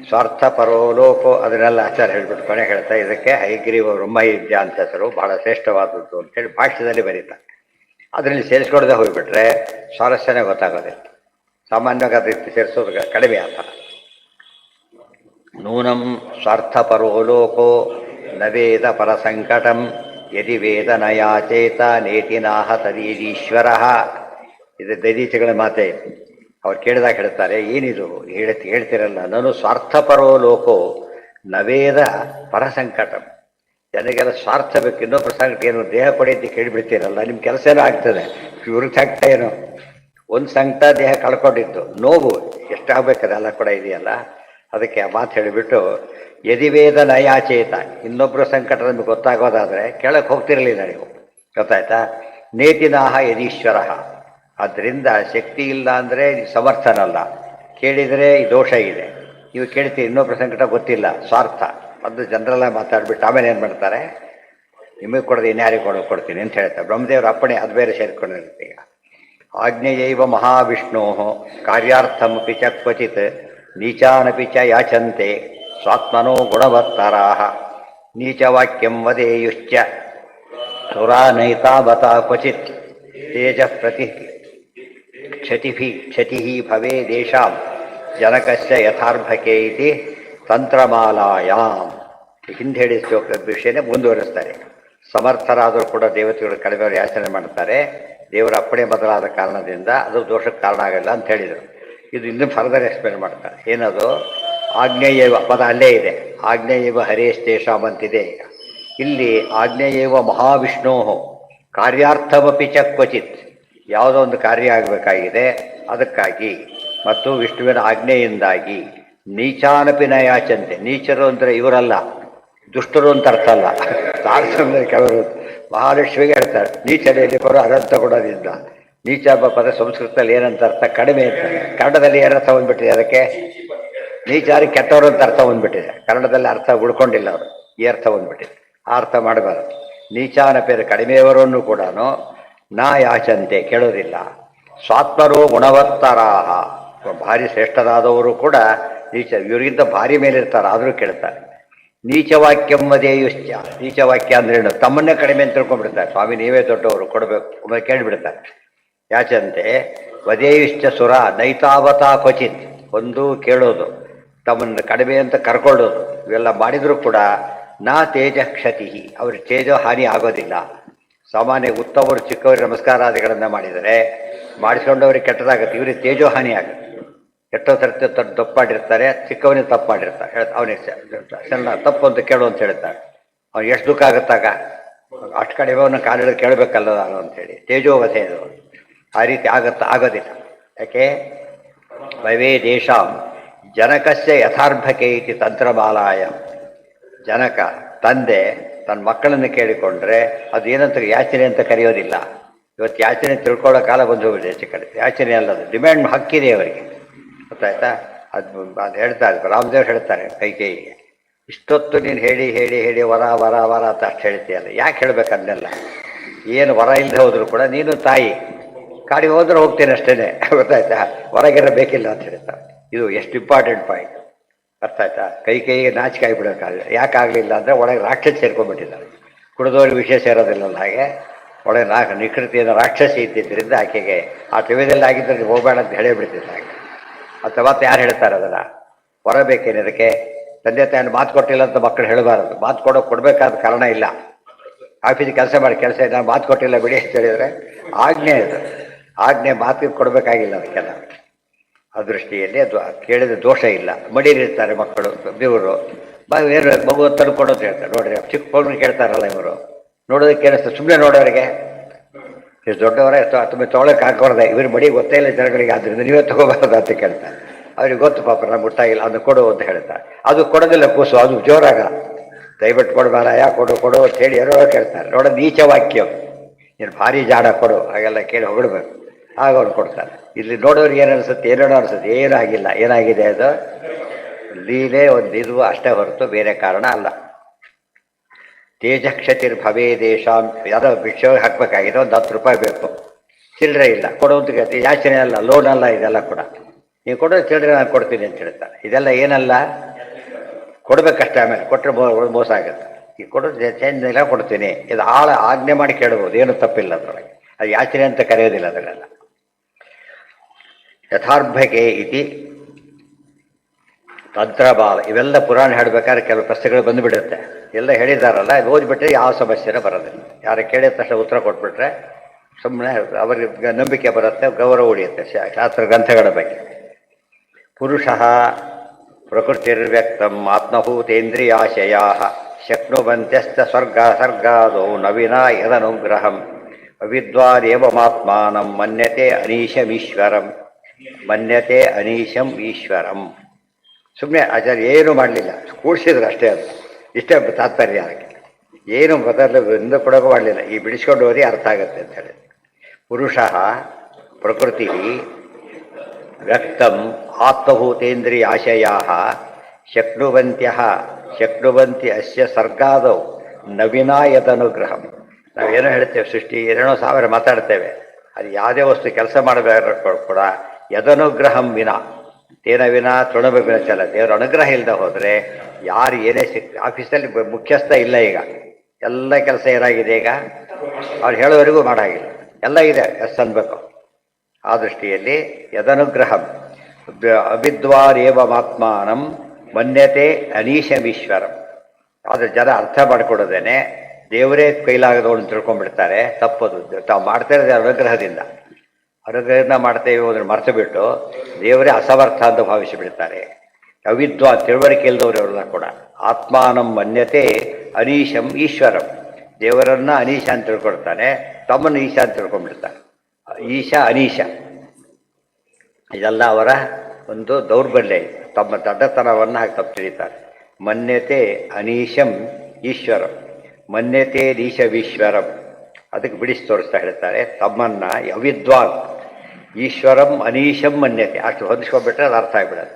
ಸ್ವಾರ್ಥ ಪರೋ ಲೋಕೋ, ಅದನ್ನೆಲ್ಲ ಆಚಾರ ಹೇಳ್ಬಿಟ್ಟು ಕೊನೆ ಹೇಳ್ತಾ, ಇದಕ್ಕೆ ಹೈಗ್ರೀವ ಬ್ರಹ್ಮಯುಜ್ಯ ಅಂತ ಹೆಸರು, ಬಹಳ ಶ್ರೇಷ್ಠವಾದದ್ದು ಅಂತೇಳಿ ಭಾಷ್ಯದಲ್ಲಿ ಬರೀತಾರೆ. ಅದರಲ್ಲಿ ಸೇರಿಸ್ಕೊಡದೆ ಹೋಗಿಬಿಟ್ರೆ ಸ್ವಾರಸ್ಯನೇ ಗೊತ್ತಾಗೋದಿಲ್ಲ. ಸಾಮಾನ್ಯವಾಗಿ ಅದಕ್ಕೆ ಸೇರಿಸೋದು ಕಡಿಮೆ ಆತ. ನೂನಂ ಸ್ವಾರ್ಥ ಪರೋ ಲೋಕೋ ನ ವೇದ ಪರಸಂಕಟಂ ಯದಿ ವೇದ ನಯಾಚೇತ ನೇತಿನಾಹ ತದೀರೀಶ್ವರ. ಇದು ದೈದೀಚಗಳ ಮಾತೆ. ಅವ್ರು ಕೇಳಿದಾಗ ಹೇಳ್ತಾರೆ, ಏನಿದು ಹೇಳ್ತಿರಲ್ಲ, ನಾನು ಸ್ವಾರ್ಥಪರೋ ಲೋಕೋ ನವೇದ ಪರಸಂಕಟಂ. ಜನಗೆಲ್ಲ ಸ್ವಾರ್ಥ ಬೇಕು, ಇನ್ನೊಬ್ಬರ ಸಂಕಟ ಏನು, ದೇಹ ಪಡೆಯುತ್ತೆ ಕೇಳಿಬಿಡ್ತೀರಲ್ಲ, ನಿಮ್ಮ ಕೆಲಸ ಏನೋ ಆಗ್ತದೆ, ಇವ್ರಿಗೆ ಸಂಕಟ ಏನು, ಒಂದು ಸಂಕಟ ದೇಹ ಕಳ್ಕೊಂಡಿದ್ದು ನೋವು ಎಷ್ಟಾಗಬೇಕಾದ್ರೆ ಎಲ್ಲ ಕೂಡ ಇದೆಯಲ್ಲ. ಅದಕ್ಕೆ ಆ ಮಾತು ಹೇಳಿಬಿಟ್ಟು, ಯದಿವೇದ ನಯಾಚೇತ, ಇನ್ನೊಬ್ಬರ ಸಂಕಟ ನಮಗೆ ಗೊತ್ತಾಗೋದಾದರೆ ಕೆಳಗೆ ಹೋಗ್ತಿರಲಿಲ್ಲ ನೀವು, ಗೊತ್ತಾಯ್ತಾ? ನೇತಿನಾಹ ಯದೀಶ್ವರ. ಆದ್ದರಿಂದ ಶಕ್ತಿ ಇಲ್ಲ ಅಂದರೆ ಸಮರ್ಥನಲ್ಲ, ಕೇಳಿದರೆ ದೋಷ ಇದೆ. ನೀವು ಕೇಳ್ತೀರಿ, ಇನ್ನೊಬ್ಬರ ಸಂಕಟ ಗೊತ್ತಿಲ್ಲ, ಸ್ವಾರ್ಥ. ಅದು ಜನರೆಲ್ಲ ಮಾತಾಡ್ಬಿಟ್ಟು ಆಮೇಲೆ ಏನು ಮಾಡ್ತಾರೆ, ನಿಮಗೆ ಕೊಡೋದು ಇನ್ಯಾರಿಗೆ ಕೊಡ್ತೀನಿ ಅಂತ ಹೇಳ್ತಾರೆ. ಬ್ರಹ್ಮದೇವರ ಅಪ್ಪಣೆ ಅದು ಬೇರೆ ಸೇರಿಕೊಂಡಿರುತ್ತೆ. ಈಗ ಆಜ್ಞೆಯೈವ ಮಹಾವಿಷ್ಣೋ ಕಾರ್ಯಾರ್ಥಮಪಿ ಚ ಕ್ವಚಿತ್ ನೀಚಾನಪಿ ಚ ಯಾಚಂತೆ ಸ್ವಾತ್ಮನೋ ಗುಣವತ್ತರಾಹ ನೀಚವಾಕ್ಯಂ ವದೇಯುಶ್ಚ ಸುರಾನೈತಾವತಾ ಕ್ವಚಿತ್ ತೇಜ ಪ್ರತಿ ಕ್ಷತಿ ಭವೇದೇಷಾಂ ಜನಕಸ್ಯ ಯಥಾರ್ಭಕೆ ಇತಿ ತಂತ್ರಮಾಲಾಯಾಮ್. ಹಿಂದೆ ಹೇಳಿ ಶ್ಲೋಕದ ವಿಷಯನೇ ಮುಂದುವರಿಸ್ತಾರೆ. ಸಮರ್ಥರಾದರೂ ಕೂಡ ದೇವತೆಗಳು ಕಡಿಮೆಯವರು ಯಾಚನೆ ಮಾಡ್ತಾರೆ, ದೇವರ ಅಪ್ಪಣೆ ಬದಲಾದ ಕಾರಣದಿಂದ ಅದು ದೋಷಕ್ಕೆ ಕಾರಣ ಆಗಲ್ಲ ಅಂತ ಹೇಳಿದರು. ಇದು ಇನ್ನೂ ಫರ್ದರ್ ಎಕ್ಸ್ಪ್ಲೇನ್ ಮಾಡ್ತಾರೆ. ಏನದು? ಆಜ್ಞೇಯವ ಪದ ಅಲ್ಲೇ ಇದೆ, ಆಜ್ಞೇಯವ ಹರೇಸ್ತೇಷಾಂ ಅಂತಿದೆ. ಈಗ ಇಲ್ಲಿ ಆಜ್ಞೇಯವ ಮಹಾವಿಷ್ಣೋ ಕಾರ್ಯಾರ್ಥಮಪಿ ಚ ಕ್ವಚಿತ್, ಯಾವುದೋ ಒಂದು ಕಾರ್ಯ ಆಗಬೇಕಾಗಿದೆ ಅದಕ್ಕಾಗಿ, ಮತ್ತು ವಿಷ್ಣುವಿನ ಆಜ್ಞೆಯಿಂದಾಗಿ ನೀಚಾನಪಿ ನ ಯಾಚಂತೆ. ನೀಚರು ಅಂದರೆ ಇವರಲ್ಲ, ದುಷ್ಟರು ಅಂತ ಅರ್ಥ ಅಲ್ಲ. ತಾರತಮ್ಯ ಕೆಲವರು ಮಹಾಲಕ್ಷ್ಮಿಗೆ ಹೇಳ್ತಾರೆ, ನೀಚನೆಯಲ್ಲಿ ಬರೋ ಅನಂತ ಗುಣದಿಂದ. ನೀಚ ಎಂಬ ಪದ ಸಂಸ್ಕೃತದಲ್ಲಿ ಏನಂತ ಅರ್ಥ? ಕಡಿಮೆ ಅಂತ. ಕನ್ನಡದಲ್ಲಿ ಏನರ್ಥ ಬಂದ್ಬಿಟ್ಟಿದೆ ಅದಕ್ಕೆ? ನೀಚಾರಿ ಕೆಟ್ಟವರು ಅಂತ ಅರ್ಥ ಬಂದ್ಬಿಟ್ಟಿದೆ. ಕನ್ನಡದಲ್ಲಿ ಅರ್ಥ ಉಳ್ಕೊಂಡಿಲ್ಲ ಅವರು, ಈ ಅರ್ಥ ಬಂದ್ಬಿಟ್ಟಿದೆ. ಆ ಅರ್ಥ ಮಾಡಬಾರದು. ನೀಚಾನಪೇರ ಕಡಿಮೆಯವರನ್ನು ಕೂಡ ನಾ ಯಾಚಂತೆ ಕೇಳೋದಿಲ್ಲ. ಸ್ವಾತ್ಮರೋ ಗುಣವತ್ತರಾಹ, ಭಾರಿ ಶ್ರೇಷ್ಠರಾದವರು ಕೂಡ ನೀಚ, ಇವರಿಗಿಂತ ಭಾರಿ ಮೇಲಿರ್ತಾರೆ ಆದರೂ ಕೇಳ್ತಾರೆ. ನೀಚವಾಕ್ಯಂ ವದೇಯುಶ್ಚ, ನೀಚವಾಕ್ಯ ಅಂದ್ರೇನು? ತಮ್ಮನ್ನೇ ಕಡಿಮೆ ಅಂತ ತಿಳ್ಕೊಂಡ್ಬಿಡ್ತಾರೆ. ಸ್ವಾಮಿ ನೀವೇ ದೊಡ್ಡವರು ಕೊಡಬೇಕು ಒಮ್ಮೆ ಕೇಳಿಬಿಡ್ತಾರೆ. ಯಾಚಂತೆ ವದೇಯುಶ್ಚ ಸುರ ನೈತಾವತಾ ಕ್ವಚಿತ್, ಒಂದು ಕೇಳೋದು, ತಮ್ಮನ್ನು ಕಡಿಮೆ ಅಂತ ಕರ್ಕೊಳ್ಳೋದು, ಇವೆಲ್ಲ ಮಾಡಿದರೂ ಕೂಡ ನಾ ತೇಜ ಕ್ಷತಿ, ಅವ್ರ ತೇಜೋ ಹಾನಿ ಆಗೋದಿಲ್ಲ. ಸಾಮಾನ್ಯ ಉತ್ತಮರು ಚಿಕ್ಕವರು ನಮಸ್ಕಾರಾದಿಗಳನ್ನು ಮಾಡಿದರೆ ಮಾಡಿಸ್ಕೊಂಡವ್ರಿಗೆ ಕೆಟ್ಟದಾಗುತ್ತೆ, ಇವ್ರಿಗೆ ತೇಜೋ ಹಾನಿ ಆಗುತ್ತೆ. ಎಷ್ಟೋ ಸರ್ತಿ ತಪ್ಪು ಮಾಡಿರ್ತಾರೆ, ಚಿಕ್ಕವನಿಗೆ ತಪ್ಪು ಮಾಡಿರ್ತಾರೆ, ಅವನಿಗೆ ಸಣ್ಣ ತಪ್ಪು ಅಂತ ಕೇಳು ಅಂತ ಹೇಳ್ತಾರೆ. ಅವ್ನು ಎಷ್ಟು ದುಃಖ ಆಗುತ್ತಾಗ, ಅಷ್ಟು ಕಡಿಮೆ ಅವನ್ನ ಕಾಲಿಡೋದು ಕೇಳಬೇಕಲ್ಲ ನಾನು ಅಂತೇಳಿ ತೇಜೋವಧೆ ಅದು. ಆ ರೀತಿ ಆಗೋದಿಲ್ಲ. ಯಾಕೆ? ಭವೇ ದೇಶಾಂ ಜನಕಸ್ಯ ಯಥಾರ್ಭಕೆ ಇತಿ ತಂತ್ರಮಾಲಾಯ. ಜನಕ ತಂದೆ ತನ್ನ ಮಕ್ಕಳನ್ನು ಕೇಳಿಕೊಂಡ್ರೆ ಅದು ಏನಂತ ಯಾಚನೆ ಅಂತ ಕರೆಯೋದಿಲ್ಲ. ಇವತ್ತು ಯಾಚನೆ ತಿಳ್ಕೊಳ್ಳೋ ಕಾಲ ಬಂದು ಹೋಗಿದೆ. ಹೆಚ್ಚು ಕಡೆ ಯಾಚನೆ ಅಲ್ಲದು, ಡಿಮ್ಯಾಂಡ್ ಹಕ್ಕಿದೆ ಅವರಿಗೆ. ಗೊತ್ತಾಯ್ತಾ? ಅದು ಹೇಳ್ತಾರೆ, ರಾಮದೇವ್ರು ಹೇಳ್ತಾರೆ ಕೈಕೇಯಿಗೆ, ಇಷ್ಟೊತ್ತು ನೀನು ಹೇಳಿ ಹೇಳಿ ಹೇಳಿ ವರ ವರ ವರ ಅಂತ ಅಷ್ಟು ಹೇಳ್ತೀಯಲ್ಲ, ಯಾಕೆ ಹೇಳ್ಬೇಕು ಅದನ್ನೆಲ್ಲ? ಏನು ವರ ಇಲ್ಲದೆ ಹೋದ್ರು ಕೂಡ ನೀನು ತಾಯಿ, ಕಾಡಿಗೆ ಹೋದ್ರೆ ಹೋಗ್ತೇನೆ ಅಷ್ಟೇ, ಗೊತ್ತಾಯ್ತಾ? ಹೊರಗಿರಬೇಕಿಲ್ಲ ಅಂತ ಹೇಳ್ತಾರೆ. ಇದು ಎಷ್ಟು ಇಂಪಾರ್ಟೆಂಟ್ ಪಾಯಿಂಟ್, ಅರ್ಥ ಆಯ್ತಾ? ಕೈಗೆ ನಾಚಿಕೆ ಆಗಿಬಿಡೋಕ್ಕಾಗಲ್ಲ. ಯಾಕಾಗಲಿಲ್ಲ ಅಂದರೆ ಒಳಗೆ ರಾಕ್ಷಸ ಸೇರ್ಕೊಂಡ್ಬಿಟ್ಟಿದ್ದಾರೆ. ಕುಡಿದವ್ರಿಗೆ ವಿಷಯ ಸೇರೋದಿಲ್ಲಲ್ಲ, ಹಾಗೆ ಒಳಗೆ ನಿಕೃತಿಯನ್ನು ರಾಕ್ಷಸಿ ಇದ್ದಿದ್ದರಿಂದ ಆಕೆಗೆ ಆ ಟಿವಿದಲ್ಲಿ ಆಗಿದ್ದರೆ ಹೋಗಬೇಡ ಅಂತ ಹೇಳೇ ಬಿಡ್ತಿದ್ದ ಹಾಗೆ. ಅಥವಾ ಯಾರು ಹೇಳ್ತಾರೆ ಅದನ್ನು? ಹೊರಬೇಕೇನು ಅದಕ್ಕೆ? ತಂದೆ ತಾಯಿ ಮಾತು ಕೊಟ್ಟಿಲ್ಲ ಅಂತ ಮಕ್ಕಳು ಹೇಳಬಾರದು. ಮಾತು ಕೊಡಬೇಕಾದ ಕಾರಣ ಇಲ್ಲ. ಆಫೀಸಿಗೆ ಕೆಲಸ ಮಾಡಿ ಕೆಲಸ ನಾನು ಮಾತು ಕೊಟ್ಟಿಲ್ಲ ಬಿಡಿ ಅಂತ ಹೇಳಿದರೆ ಆಜ್ಞೆ ಅದು. ಆಜ್ಞೆ ಮಾತಿಗೆ ಕೊಡಬೇಕಾಗಿಲ್ಲ ಅದಕ್ಕೆಲ್ಲ. ಆ ದೃಷ್ಟಿಯಲ್ಲಿ ಅದು ಕೇಳಿದ ದೋಷ ಇಲ್ಲ. ಮಡಿಲಿರ್ತಾರೆ ಮಕ್ಕಳು, ದೇವರು ಏನು ಮಗು ತಂದುಕೊಡು ಅಂತ ಹೇಳ್ತಾರೆ. ನೋಡ್ರಿ, ಚಿಕ್ಕ ಮಗು ಕೇಳ್ತಾರಲ್ಲ ಇವರು, ನೋಡೋದಕ್ಕೆ ಕೇಳಿಸ್ತಾರೆ. ಸುಮ್ಮನೆ ನೋಡೋರಿಗೆ ಎಷ್ಟು ದೊಡ್ಡವರೇ ತುಂಬ ತೊಗೊಳಕ್ಕೆ ಹಾಕೋರ್ದೆ, ಇವ್ರ ಮಡಿ ಗೊತ್ತೇ ಇಲ್ಲ ಜನಗಳಿಗೆ, ಆದ್ದರಿಂದ ನೀವೇ ತಗೋಬಾರ್ದು ಅಂತ ಕೇಳ್ತಾರೆ. ಅವ್ರಿಗೆ ಗೊತ್ತು ಪಾಪ ನಮ್ಗೆ ಗೊತ್ತಾಗಿಲ್ಲ, ಅದನ್ನು ಕೊಡು ಅಂತ ಹೇಳ್ತಾರೆ. ಅದು ಕೊಡೋದಿಲ್ಲ ಕೂಸು, ಅದು ಜೋರಾಗ ದಯವಿಟ್ಟು ಕೊಡಬಾರ, ಯಾಕೆ ಕೊಡು ಕೊಡು ಅಂತ ಹೇಳಿ ಏನೋ ಕೇಳ್ತಾರೆ. ನೋಡೋದು ನೀಚ ವಾಕ್ಯ, ನೀನು ಭಾರಿ ಜಾಡ ಕೊಡು ಹಾಗೆಲ್ಲ ಕೇಳಿ ಹೊಗಳ್ಬೇಕು, ಆಗ ಅವ್ರು ಕೊಡ್ತಾರೆ. ಇಲ್ಲಿ ನೋಡೋರಿಗೆ ಏನು ಅನಿಸುತ್ತೆ, ಏನೇನೋ ಅನಿಸುತ್ತೆ. ಏನೂ ಆಗಿಲ್ಲ. ಏನಾಗಿದೆ ಅದು? ಲೀಲೆ ಒಂದು ಇದು ಅಷ್ಟೇ ಹೊರತು ಬೇರೆ ಕಾರಣ ಅಲ್ಲ. ತೇಜಕ್ಷತಿರ್ ಭವೇ ದೇಶಾಂ, ಯಾವುದೋ ಭಿಕ್ಷೆ ಹಾಕಬೇಕಾಗಿದೆ, ಒಂದು 10 ರೂಪಾಯಿ ಬೇಕು, ಚಿಲ್ಲರೆ ಇಲ್ಲ, ಕೊಡುವಂತ ಕೇಳ್ತೀವಿ. ಯಾಚನೆ ಅಲ್ಲ, ಲೋನ್ ಅಲ್ಲ, ಇದೆಲ್ಲ ಕೂಡ ನೀವು ಕೊಡೋದು ಚಿಲ್ಲರೆ ನಾನು ಕೊಡ್ತೀನಿ ಅಂತ ಹೇಳ್ತಾರೆ. ಇದೆಲ್ಲ ಏನಲ್ಲ, ಕೊಡಬೇಕಷ್ಟೇ, ಆಮೇಲೆ ಕೊಟ್ಟರೆ ಮೋಸ ಆಗುತ್ತೆ. ಈಗ ಕೊಡೋದು ಚೇಂಜ್ ಇಲ್ಲ, ಕೊಡ್ತೀನಿ, ಇದು ಆಜ್ಞೆ ಮಾಡಿ ಕೇಳ್ಬೋದು, ಏನು ತಪ್ಪಿಲ್ಲ ಅದರೊಳಗೆ. ಅದು ಯಾಚನೆ ಅಂತ ಕರೆಯೋದಿಲ್ಲ ಅದನ್ನೆಲ್ಲ. ಯಥಾರ್ಭಕೆ ಇತಿ ತಂತ್ರಭಾವ. ಇವೆಲ್ಲ ಪುರಾಣ ಹೇಳಬೇಕಾದ್ರೆ ಕೆಲವು ಪ್ರಶ್ನೆಗಳು ಬಂದುಬಿಡುತ್ತೆ. ಎಲ್ಲ ಹೇಳಿದಾರಲ್ಲ, ಇದು ಓದ್ಬಿಟ್ರೆ ಯಾವ ಸಮಸ್ಯೆನೂ ಬರೋದಿಲ್ಲ. ಯಾರು ಕೇಳಿದ ತಕ್ಷಣ ಉತ್ತರ ಕೊಟ್ಬಿಟ್ರೆ ಸುಮ್ಮನೆ ಅವರಿಗೆ ನಂಬಿಕೆ ಬರುತ್ತೆ, ಗೌರವ ಉಳಿಯುತ್ತೆ ಶಾಸ್ತ್ರ ಗ್ರಂಥಗಳ ಬಗ್ಗೆ. ಪುರುಷ ಪ್ರಕೃತಿರ್ವ್ಯಕ್ತಂ ಆತ್ಮಭೂತೇಂದ್ರಿಯಾಶಯಾ ಶಕ್ನುವಂತ್ಯಶ್ಚ ಸರ್ಗಾದೋ ನವಿನಾ ಯದನುಗ್ರಹಂ ಅವಿದ್ವಾದೇವಮಾತ್ಮಾನಂ ಮನ್ಯತೆ ಅನೀಶಮೀಶ್ವರಂ. ಮನ್ಯತೆ ಅನೀಶಂ ಈಶ್ವರಂ. ಸುಮ್ಮನೆ ಆಚಾರ್ಯ ಏನು ಮಾಡಲಿಲ್ಲ, ಕೂಡಿಸಿದ್ರು ಅಷ್ಟೇ. ಅದು ಇಷ್ಟೇ ತಾತ್ಪರ್ಯ. ಅದಕ್ಕೆ ಏನು ಬದಲು ಕೊಡೋಕೆ ಮಾಡಲಿಲ್ಲ. ಈ ಬಿಡಿಸ್ಕೊಂಡು ಹೋಗಿ ಅರ್ಥ ಆಗುತ್ತೆ ಅಂತ ಹೇಳಿ. ಪುರುಷ ಪ್ರಕೃತಿ ವ್ಯಕ್ತಂ ಆತ್ಮಭೂತೇಂದ್ರಿಯಾಶಯಾ ಶಕ್ನುವಂತಿ ಅಸ್ಯ ಸರ್ಗಾದೌ ನವಿನಾ ಯದನುಗ್ರಹಂ. ನಾವೇನೋ ಹೇಳ್ತೇವೆ, ಸೃಷ್ಟಿ ಏನೇನೋ ಸಾವಿರ ಮಾತಾಡ್ತೇವೆ. ಅದು ಯಾವುದೇ ವಸ್ತು ಕೆಲಸ ಮಾಡಬೇಕಾದ್ರೂ ಕೂಡ ಯದನುಗ್ರಹಂ ವಿನಾ ತೇನ ವಿನಾ ತೃಣವಿನ ಚಲ. ದೇವರ ಅನುಗ್ರಹ ಇಲ್ಲದೆ ಹೋದರೆ ಯಾರು ಏನೇ ಆಫೀಸಲ್ಲಿ ಮುಖ್ಯಸ್ಥ ಇಲ್ಲ, ಈಗ ಎಲ್ಲ ಕೆಲಸ ಏನಾಗಿದೆ, ಈಗ ಅವ್ರು ಹೇಳೋವರೆಗೂ ಮಾಡಾಗಿಲ್ಲ, ಎಲ್ಲ ಇದೆ ಎಸ್ ಅನ್ಬೇಕು. ಆ ದೃಷ್ಟಿಯಲ್ಲಿ ಯದನುಗ್ರಹಂ ಅವಿದ್ವಾರೇವಮಾತ್ಮಾನಂ ಮನ್ಯತೆ ಅನೀಶಮೀಶ್ವರಂ. ಆದರೆ ಜನ ಅರ್ಥ ಮಾಡಿಕೊಡೋದೇನೆ ದೇವರೇ ಕೈಲಾಗದವನು ತಿಳ್ಕೊಂಡ್ಬಿಡ್ತಾರೆ. ತಪ್ಪದು. ತಾವು ಮಾಡ್ತಾ ಇರೋದೇ ಅನುಗ್ರಹದಿಂದ. ಅನುಗ್ರಹದಿಂದ ಮಾಡ್ತೇವೆ ಅದನ್ನು ಮರೆತು ಬಿಟ್ಟು ದೇವರೇ ಅಸಮರ್ಥ ಅಂತ ಭಾವಿಸಿಬಿಡ್ತಾರೆ. ಅವಿದ್ವಾ ತಿಳುವಳಿಕೆ ಇಲ್ಲದವ್ರು ಅವರೆಲ್ಲ ಕೂಡ. ಆತ್ಮಾನಂ ಮನ್ಯತೆ ಅನೀಶಂ ಈಶ್ವರಂ. ದೇವರನ್ನ ಅನೀಶ ಅಂತ ತಿಳ್ಕೊಳ್ತಾನೆ, ತಮ್ಮನ್ನು ಈಶ ಅಂತ ತಿಳ್ಕೊಂಡ್ಬಿಡ್ತಾನೆ. ಈಶ ಅನೀಶ ಇದೆಲ್ಲ ಅವರ ಒಂದು ದೌರ್ಬಲ್ಯ. ತಮ್ಮ ದಡ್ಡತನವನ್ನು ಹಾಕಿ ತಪ್ಪು ತಿಳಿತಾರೆ. ಮನ್ಯತೆ ಅನೀಶಂ ಈಶ್ವರಂ, ಮನ್ಯತೆ ನೀಶವೀಶ್ವರಂ. ಅದಕ್ಕೆ ಬಿಡಿಸಿ ತೋರಿಸ್ತಾ ಹೇಳ್ತಾರೆ, ತಮ್ಮನ್ನ ಅವಿದ್ವಾನ್ ಈಶ್ವರಂ ಅನೀಶಂ ಮನ್ಯತೆ. ಅಷ್ಟು ಹೊಂದಿಸ್ಕೊಂಡ್ಬಿಟ್ರೆ ಅದು ಅರ್ಥ ಆಗಿಬಿಡೋದು.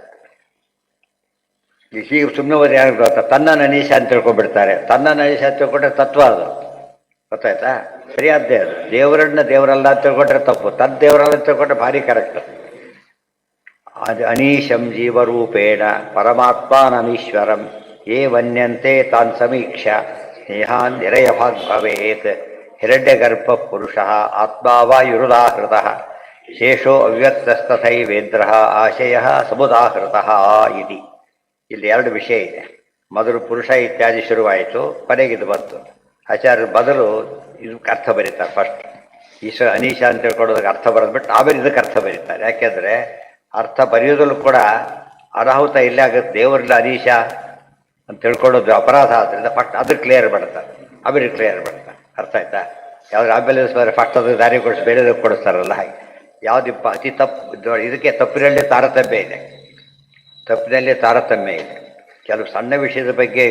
ಹೀಗೆ ಸುಮ್ಮನೆ ಓದಿ ಯಾರು ಗೊತ್ತಾ, ತನ್ನನ್ನು ಅನೀಶ ಅಂತ ತಿಳ್ಕೊಂಡ್ಬಿಡ್ತಾರೆ. ತನ್ನನ್ನು ಅನೀಶ ಅಂತ ತಿಳ್ಕೊಂಡ್ರೆ ತತ್ವ ಅದು, ಗೊತ್ತಾಯ್ತಾ? ಸರಿಯಾದ್ದೇ ಅದು. ದೇವರನ್ನ ದೇವರಲ್ಲ ಅಂತ ತಿಳ್ಕೊಂಡ್ರೆ ತಪ್ಪು, ತನ್ನ ದೇವರಲ್ಲ ಅಂತ ತಿಳ್ಕೊಂಡ್ರೆ ಭಾರಿ ಕರೆಕ್ಟ್. ಅದು ಅನೀಶಂ ಜೀವರೂಪೇಣ ಪರಮಾತ್ಮಾನಮೀಶ್ವರಂ ಯೇ ವನ್ಯಂತೆ ತಾನ್ ಸಮೀಕ್ಷ ಸ್ನೇಹಾನ್ ನಿರಯಭಾಗ್ ಭವೇತ್. ಹಿರಣ್ಯಗರ್ಭ ಪುರುಷ ಆತ್ಮಾವಾಯುರುದಾಹೃತ ಶೇಷೋ ಅವ್ಯಕ್ತಸ್ತಥೈವೇಂದ್ರ ಆಶಯ ಸಮುದಾಹೃತ ಇತಿ. ಇಲ್ಲಿ 2 ವಿಷಯ ಇದೆ. ಮೊದಲು ಪುರುಷ ಇತ್ಯಾದಿ ಶುರುವಾಯಿತು, ಕೊನೆಗಿದು ಬಂತು. ಆಚಾರ್ಯರು ಮೊದಲು ಇದಕ್ಕೆ ಅರ್ಥ ಬರೀತಾರೆ. ಫಸ್ಟ್ ಈಶ್ವರ ಅನೀಶ ಅಂತ ತಿಳ್ಕೊಳ್ಳೋದಕ್ಕೆ ಅರ್ಥ ಬರೆದ್ಬಿಟ್ಟು ಆಮೇಲೆ ಇದಕ್ಕೆ ಅರ್ಥ ಬರೀತಾರೆ. ಯಾಕೆಂದರೆ ಅರ್ಥ ಬರೆಯೋದ್ರಲ್ಲೂ ಕೂಡ ಅನಾಹುತ ಇಲ್ಲೇ ಆಗುತ್ತೆ. ದೇವರಲ್ಲಿ ಅನೀಶ ಅಂತ ತಿಳ್ಕೊಳ್ಳೋದು ಅಪರಾಧ ಆದ್ದರಿಂದ ಫಸ್ಟ್ ಅದಕ್ಕೆ ಕ್ಲಿಯರ್ ಮಾಡ್ತಾರೆ, ಆಮೇಲೆ ಕ್ಲಿಯರ್ ಮಾಡ್ತಾರೆ. ಅರ್ಥ ಆಯ್ತಾ? ಯಾವ್ದು ಆಂಬ್ಯುಲೆನ್ಸ್ ಬಂದರೆ ಫಸ್ಟ್ ಅದು ದಾರಿ ಕೊಡಿಸಿ ಬೇರೆದಕ್ಕೆ ಕೊಡಿಸ್ತಾರಲ್ಲ, ಹಾಗೆ ಯಾವುದಿಪ್ಪ ಅತಿ ತಪ್ಪು ಇದಕ್ಕೆ ತಪ್ಪಿನಲ್ಲಿ ತಾರತಮ್ಯ ಇದೆ. ತಪ್ಪಿನಲ್ಲಿ ತಾರತಮ್ಯ ಇದೆ. ಕೆಲವು ಸಣ್ಣ ವಿಷಯದ ಬಗ್ಗೆ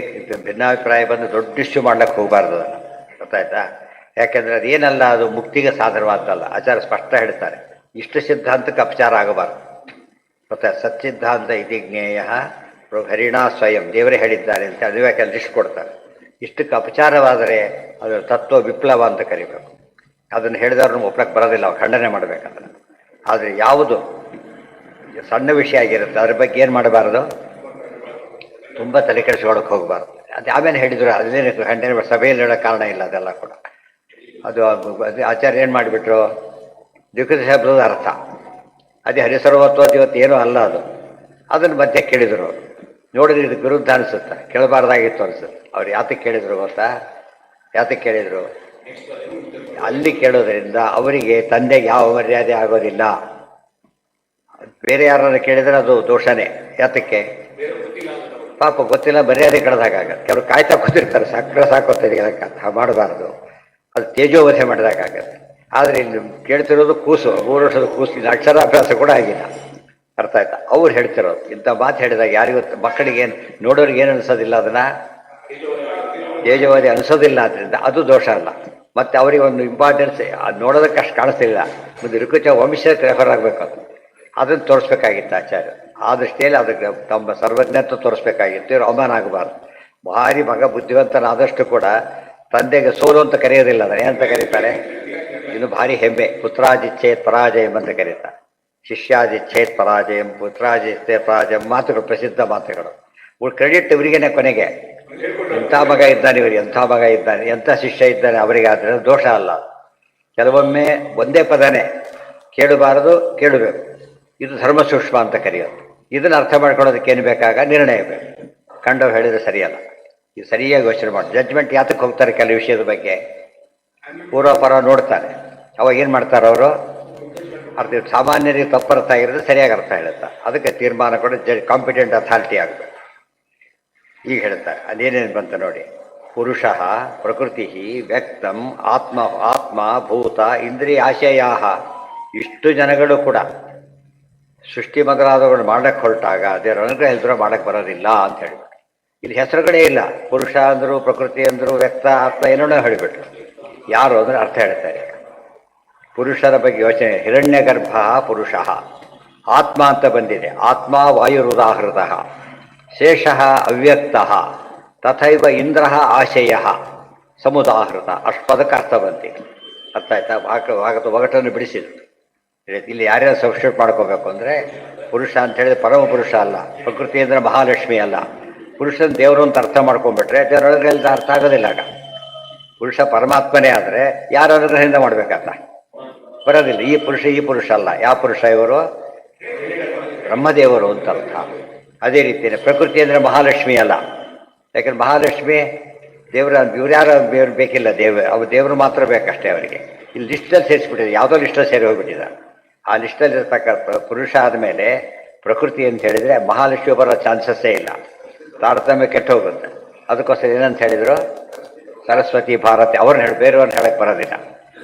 ಭಿನ್ನಾಭಿಪ್ರಾಯ ಬಂದು ದೊಡ್ಡ ಇಶ್ಯೂ ಮಾಡ್ಲಿಕ್ಕೆ ಹೋಗಬಾರ್ದು ಅದನ್ನು. ಗೊತ್ತಾಯ್ತಾ? ಯಾಕೆಂದರೆ ಅದೇನಲ್ಲ, ಅದು ಮುಕ್ತಿಗೆ ಸಾಧನವಾದ್ದಲ್ಲ. ಆಚಾರ್ಯ ಸ್ಪಷ್ಟ ಹೇಳ್ತಾರೆ, ಇಷ್ಟ ಸಿದ್ಧಾಂತಕ್ಕೆ ಅಪಚಾರ ಆಗಬಾರ್ದು. ಗೊತ್ತಾ? ಸಚ್ಚಿದ್ಧಾಂತ ಇತಿ ಜ್ಞೇಯ ಹರಿಣಾ ಸ್ವಯಂ, ದೇವರೇ ಹೇಳಿದ್ದಾರೆ ಅಂತ ಅದುವ್ಯಾಕೆ ಲಿಸ್ಟ್ ಕೊಡ್ತಾರೆ. ಇಷ್ಟಕ್ಕೆ ಅಪಚಾರವಾದರೆ ಅದು ತತ್ವ ವಿಪ್ಲವ ಅಂತ ಕರಿಬೇಕು. ಅದನ್ನು ಹೇಳಿದವ್ರನ್ನ ಒಪ್ಪಕ್ಕೆ ಬರೋದಿಲ್ಲ, ಅವ್ರು ಖಂಡನೆ ಮಾಡಬೇಕಂದ್ರೆ. ಆದರೆ ಯಾವುದು ಸಣ್ಣ ವಿಷಯ ಆಗಿರುತ್ತೆ ಅದ್ರ ಬಗ್ಗೆ ಏನು ಮಾಡಬಾರ್ದು, ತುಂಬ ತಲೆ ಕೆಡಿಸ್ಕೊಳ್ಳೋಕೆ ಹೋಗಬಾರ್ದು. ಅದು ಆಮೇಲೆ ಹೇಳಿದ್ರು, ಅದೇನು ಖಂಡನೆ ಸಭೆಯಲ್ಲಿ ಹೇಳೋ ಕಾರಣ ಇಲ್ಲ. ಅದೆಲ್ಲ ಕೂಡ ಅದು ಆಚಾರ್ಯ ಏನು ಮಾಡಿಬಿಟ್ರು, ದ್ವಿಕೃತ ಶಬ್ದದ ಅರ್ಥ ಅದೇ ಹರಿಸರ್ವತ್ವ ಇವತ್ತು ಏನೂ ಅಲ್ಲ ಅದು. ಅದನ್ನು ಮಧ್ಯೆ ಕೇಳಿದರು. ನೋಡಿದ್ರೆ ಇದಕ್ಕೆ ವಿರುದ್ಧ ಅನಿಸುತ್ತೆ, ಕೇಳಬಾರ್ದಾಗಿತ್ತು ಅನಿಸುತ್ತೆ. ಅವ್ರು ಯಾತಕ್ಕೆ ಕೇಳಿದ್ರು ಗೊತ್ತಾ? ಯಾತಕ್ಕೆ ಕೇಳಿದರು? ಅಲ್ಲಿ ಕೇಳೋದ್ರಿಂದ ಅವರಿಗೆ ತಂದೆಗೆ ಯಾವ ಮರ್ಯಾದೆ ಆಗೋದಿಲ್ಲ. ಬೇರೆ ಯಾರನ್ನ ಕೇಳಿದರೆ ಅದು ದೋಷನೇ. ಯಾತಕ್ಕೆ? ಪಾಪ ಗೊತ್ತಿಲ್ಲ, ಮರ್ಯಾದೆ ಕಳೆದಾಗತ್ತೆ. ಕೆಲವರು ಕಾಯ್ತಾ ಕೂತಿರ್ತಾರೆ, ಸಕ್ಕರೆ ಸಾಕೋತಿದೆ ಅದಕ್ಕೆ ಮಾಡಬಾರ್ದು, ಅದು ತೇಜೋವಧೆ ಮಾಡಿದಾಗತ್ತೆ. ಆದರೆ ಇಲ್ಲಿ ಕೇಳ್ತಿರೋದು ಕೂಸು, 3 ವರ್ಷದ ಕೂಸಿನ ಅಕ್ಷರಾಭ್ಯಾಸ ಕೂಡ ಆಗಿಲ್ಲ. ಅರ್ಥ ಆಯ್ತಾ? ಅವ್ರು ಹೇಳ್ತಿರೋದು ಇಂಥ ಮಾತು ಹೇಳಿದಾಗ ಯಾರಿಗೂ ಮಕ್ಕಳಿಗೆ ನೋಡೋರಿಗೆ ಏನು ಅನಿಸೋದಿಲ್ಲ, ಅದನ್ನು ತೇಜೋವಧೆ ಅನಿಸೋದಿಲ್ಲ. ಆದ್ದರಿಂದ ಅದು ದೋಷ ಅಲ್ಲ. ಮತ್ತು ಅವರಿಗೆ ಒಂದು ಇಂಪಾರ್ಟೆನ್ಸ್ ನೋಡೋದಕ್ಕೆ ಅಷ್ಟು ಕಾಣಿಸ್ತಿಲ್ಲ. ಮುಂದೆ ಋಕುಚ ವಂಶಕ್ಕೆ ರೆಫರ್ ಆಗಬೇಕು, ಅದನ್ನು ತೋರಿಸ್ಬೇಕಾಗಿತ್ತು ಆಚಾರ್ಯ. ಆ ದೃಷ್ಟಿಯಲ್ಲಿ ಅದಕ್ಕೆ ತಮ್ಮ ಸರ್ವಜ್ಞತ್ವ ತೋರಿಸ್ಬೇಕಾಗಿತ್ತು. ಇವರು ಅವಮಾನ ಆಗಬಾರ್ದು. ಭಾರಿ ಮಗ ಬುದ್ಧಿವಂತನಾದಷ್ಟು ಕೂಡ ತಂದೆಗೆ ಸೋಲು ಅಂತ ಕರೆಯೋದಿಲ್ಲ, ಅದನ್ನು ಏನಂತ ಕರೀತಾರೆ? ಇನ್ನು ಭಾರಿ ಹೆಮ್ಮೆ. ಪುತ್ರಾಜಿಚ್ಛೇತ್ ಪರಾಜಯಂ ಅಂತ ಕರೀತಾರೆ. ಶಿಷ್ಯಾಜಿಚ್ಛೇತ್ ಪರಾಜಯಂ, ಪುತ್ರಾಜಿಚ್ಛೇತ್ ಪರಾಜಯಂ ಮಾತುಗಳು, ಪ್ರಸಿದ್ಧ ಮಾತುಗಳು. ಕ್ರೆಡಿಟ್ ಇವರಿಗೇನೆ ಕೊನೆಗೆ. ಎಂಥ ಮಗ ಇದ್ದಾನೆ ಇವರಿಗೆ, ಎಂಥ ಮಗ ಇದ್ದಾನೆ, ಎಂಥ ಶಿಷ್ಯ ಇದ್ದಾನೆ ಅವರಿಗೆ. ಆದರೆ ದೋಷ ಅಲ್ಲ. ಕೆಲವೊಮ್ಮೆ ಒಂದೇ ಪದನೇ ಕೇಳಬಾರದು, ಕೇಳಬೇಕು. ಇದು ಧರ್ಮ ಸೂಕ್ಷ್ಮ ಅಂತ ಕರೆಯೋದು. ಇದನ್ನು ಅರ್ಥ ಮಾಡ್ಕೊಳ್ಳೋದಕ್ಕೆ ಏನು ಬೇಕಾಗ ನಿರ್ಣಯ ಬೇಕು. ಕಂಡವ್ರು ಹೇಳಿದರೆ ಸರಿಯಲ್ಲ. ಇದು ಸರಿಯಾಗಿ ಯೋಚನೆ ಮಾಡಿ ಜಡ್ಜ್ಮೆಂಟ್ ಯಾತಕ್ಕೆ ಹೋಗ್ತಾರೆ? ಕೆಲವು ವಿಷಯದ ಬಗ್ಗೆ ಪೂರ್ವಪರ ನೋಡ್ತಾರೆ. ಅವಾಗ ಏನು ಮಾಡ್ತಾರೆ ಅವರು? ಅರ್ಥ ಸಾಮಾನ್ಯರಿಗೆ ತಪ್ಪರ್ಥ ಆಗಿರೋದು ಸರಿಯಾಗಿ ಅರ್ಥ ಹೇಳುತ್ತಾ, ಅದಕ್ಕೆ ತೀರ್ಮಾನ ಕೂಡ ಕಾಂಪಿಟೆಂಟ್ ಅಥಾರಿಟಿ ಆಗಬೇಕು. ಈಗ ಹೇಳ್ತಾರೆ ಅದೇನೇನು ಬಂತ ನೋಡಿ. ಪುರುಷ ಪ್ರಕೃತಿ ವ್ಯಕ್ತಂ ಆತ್ಮ ಆತ್ಮ ಭೂತ ಇಂದ್ರಿಯ ಆಶಯಾ. ಇಷ್ಟು ಜನಗಳು ಕೂಡ ಸೃಷ್ಟಿ ಮೊದಲಾದವುಗಳು ಮಾಡಕ್ಕೆ ಹೊರಟಾಗ ದೇವರ ಅನುಗ್ರಹ ಇಲ್ದರೂ ಮಾಡಕ್ಕೆ ಬರೋದಿಲ್ಲ ಅಂತ ಹೇಳಿಬಿಟ್ಟು ಇಲ್ಲಿ ಹೆಸರುಗಳೇ ಇಲ್ಲ. ಪುರುಷ ಅಂದರು, ಪ್ರಕೃತಿ ಅಂದರು, ವ್ಯಕ್ತ ಆತ್ಮ ಏನೇನೋ ಹೇಳಿಬಿಟ್ರು. ಯಾರು ಅಂದರೆ ಅರ್ಥ ಹೇಳ್ತಾರೆ. ಪುರುಷರ ಬಗ್ಗೆ ಯೋಚನೆ. ಹಿರಣ್ಯ ಗರ್ಭ ಪುರುಷ, ಆತ್ಮ ಅಂತ ಬಂದಿದೆ. ಆತ್ಮ ವಾಯುರುದಾಹೃತ, ಶೇಷ ಅವ್ಯಕ್ತ, ತಥೈವ ಇಂದ್ರ ಆಶಯ ಸಮುದಾಹೃತ. ಅಷ್ಟು ಪದಕ್ಕೆ ಅರ್ಥ ಬಂತು. ಅರ್ಥ ಆಯ್ತಾ? ಒಗಟನ್ನು ಬಿಡಿಸಿದ್ರು. ಇಲ್ಲಿ ಯಾರ್ಯಾರು ಸಬ್ಸ್ಟಿಟ್ಯೂಟ್ ಮಾಡ್ಕೋಬೇಕು ಅಂದರೆ, ಪುರುಷ ಅಂತ ಹೇಳಿದ್ರೆ ಪರಮ ಪುರುಷ ಅಲ್ಲ, ಪ್ರಕೃತಿ ಅಂದರೆ ಮಹಾಲಕ್ಷ್ಮಿ ಅಲ್ಲ. ಪುರುಷನ ದೇವರು ಅಂತ ಅರ್ಥ ಮಾಡ್ಕೊಂಡ್ಬಿಟ್ರೆ ದೇವರೊಳಗೆಲ್ಲ ಅರ್ಥ ಆಗೋದಿಲ್ಲ. ಆಗ ಪುರುಷ ಪರಮಾತ್ಮನೇ ಆದರೆ ಯಾರ ಅನುಗ್ರಹದಿಂದ ಮಾಡಬೇಕಂತ ಬರೋದಿಲ್ಲ. ಈ ಪುರುಷ ಅಲ್ಲ. ಯಾವ ಪುರುಷ? ಇವರು ಬ್ರಹ್ಮದೇವರು ಅಂತ ಅರ್ಥ. ಅದೇ ರೀತಿಯೇ ಪ್ರಕೃತಿ ಅಂದರೆ ಮಹಾಲಕ್ಷ್ಮಿ ಅಲ್ಲ. ಯಾಕಂದ್ರೆ ಮಹಾಲಕ್ಷ್ಮಿ ದೇವರ ಇವ್ರ್ಯಾರು ಬೇರೆ ಬೇಕಿಲ್ಲ. ದೇವರು ಮಾತ್ರ ಬೇಕಷ್ಟೇ ಅವರಿಗೆ. ಇಲ್ಲಿ ಲಿಸ್ಟಲ್ಲಿ ಸೇರಿಸ್ಬಿಟ್ಟಿದೆ, ಯಾವುದೋ ಲಿಸ್ಟಲ್ಲಿ ಸೇರಿ ಹೋಗ್ಬಿಟ್ಟಿದ್ದಾರೆ. ಆ ಲಿಸ್ಟಲ್ಲಿ ಇರ್ತಕ್ಕ ಪುರುಷ ಆದಮೇಲೆ ಪ್ರಕೃತಿ ಅಂತ ಹೇಳಿದರೆ ಮಹಾಲಕ್ಷ್ಮಿ ಬರೋ ಚಾನ್ಸಸ್ಸೇ ಇಲ್ಲ. ತಾರತಮ್ಯ ಕೆಟ್ಟು ಹೋಗುತ್ತೆ. ಅದಕ್ಕೋಸ್ಕರ ಏನಂತ ಹೇಳಿದರು? ಸರಸ್ವತಿ ಭಾರತಿ. ಅವ್ರನ್ನ ಬೇರೆಯವ್ರನ್ನ ಹೇಳಕ್ಕೆ ಬರೋದಿಲ್ಲ.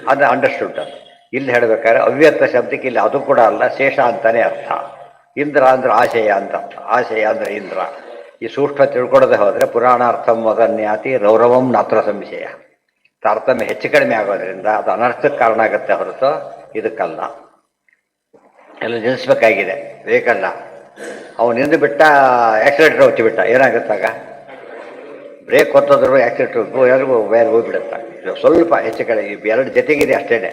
ಅದನ್ನ ಅಂಡರ್ಸ್ಟುಡ್. ಅದು ಇಲ್ಲಿ ಹೇಳಬೇಕಾದ್ರೆ ಅವ್ಯಕ್ತ ಶಬ್ದಕ್ಕೆ ಇಲ್ಲಿ ಅದು ಕೂಡ ಅಲ್ಲ, ಶೇಷ ಅಂತಾನೆ ಅರ್ಥ. ಇಂದ್ರ ಅಂದ್ರೆ ಆಶಯ ಅಂತ ಅರ್ಥ. ಆಶಯ ಅಂದರೆ ಇಂದ್ರ. ಈ ಸೂಕ್ಷ್ಮ ತಿಳ್ಕೊಳ್ಳದೆ ಹೋದರೆ ಪುರಾಣಾರ್ಥಂ ವದನ್ಯಾತಿ ರೌರವಂ ನಾತ್ರ ಸಂಶಯ. ತಾರತಮ್ಯ ಹೆಚ್ಚು ಕಡಿಮೆ ಆಗೋದ್ರಿಂದ ಅದು ಅನರ್ಥಕ್ಕೆ ಕಾರಣ ಆಗುತ್ತೆ ಹೊರತು ಇದಕ್ಕಲ್ಲ. ಎಲ್ಲ ಜನಿಸ್ಬೇಕಾಗಿದೆ. ಬೇಕಲ್ಲ. ಅವನಿಂದ ಬಿಟ್ಟ ಆ್ಯಕ್ಸಿಲೇಟರ್ ಹೊಚ್ಚಿಬಿಟ್ಟ, ಏನಾಗುತ್ತಾಗ? ಬ್ರೇಕ್ ಹೊತ್ತೋದ್ರು ಆ್ಯಕ್ಸಿಲೇಟರ್ ಯಾರಿಗೂ ಬೇರೆ ಹೋಗ್ಬಿಡುತ್ತೆ. ಸ್ವಲ್ಪ ಹೆಚ್ಚು ಕಡೆ ಎರಡು ಜೊತೆಗಿದೆ ಅಷ್ಟೇ.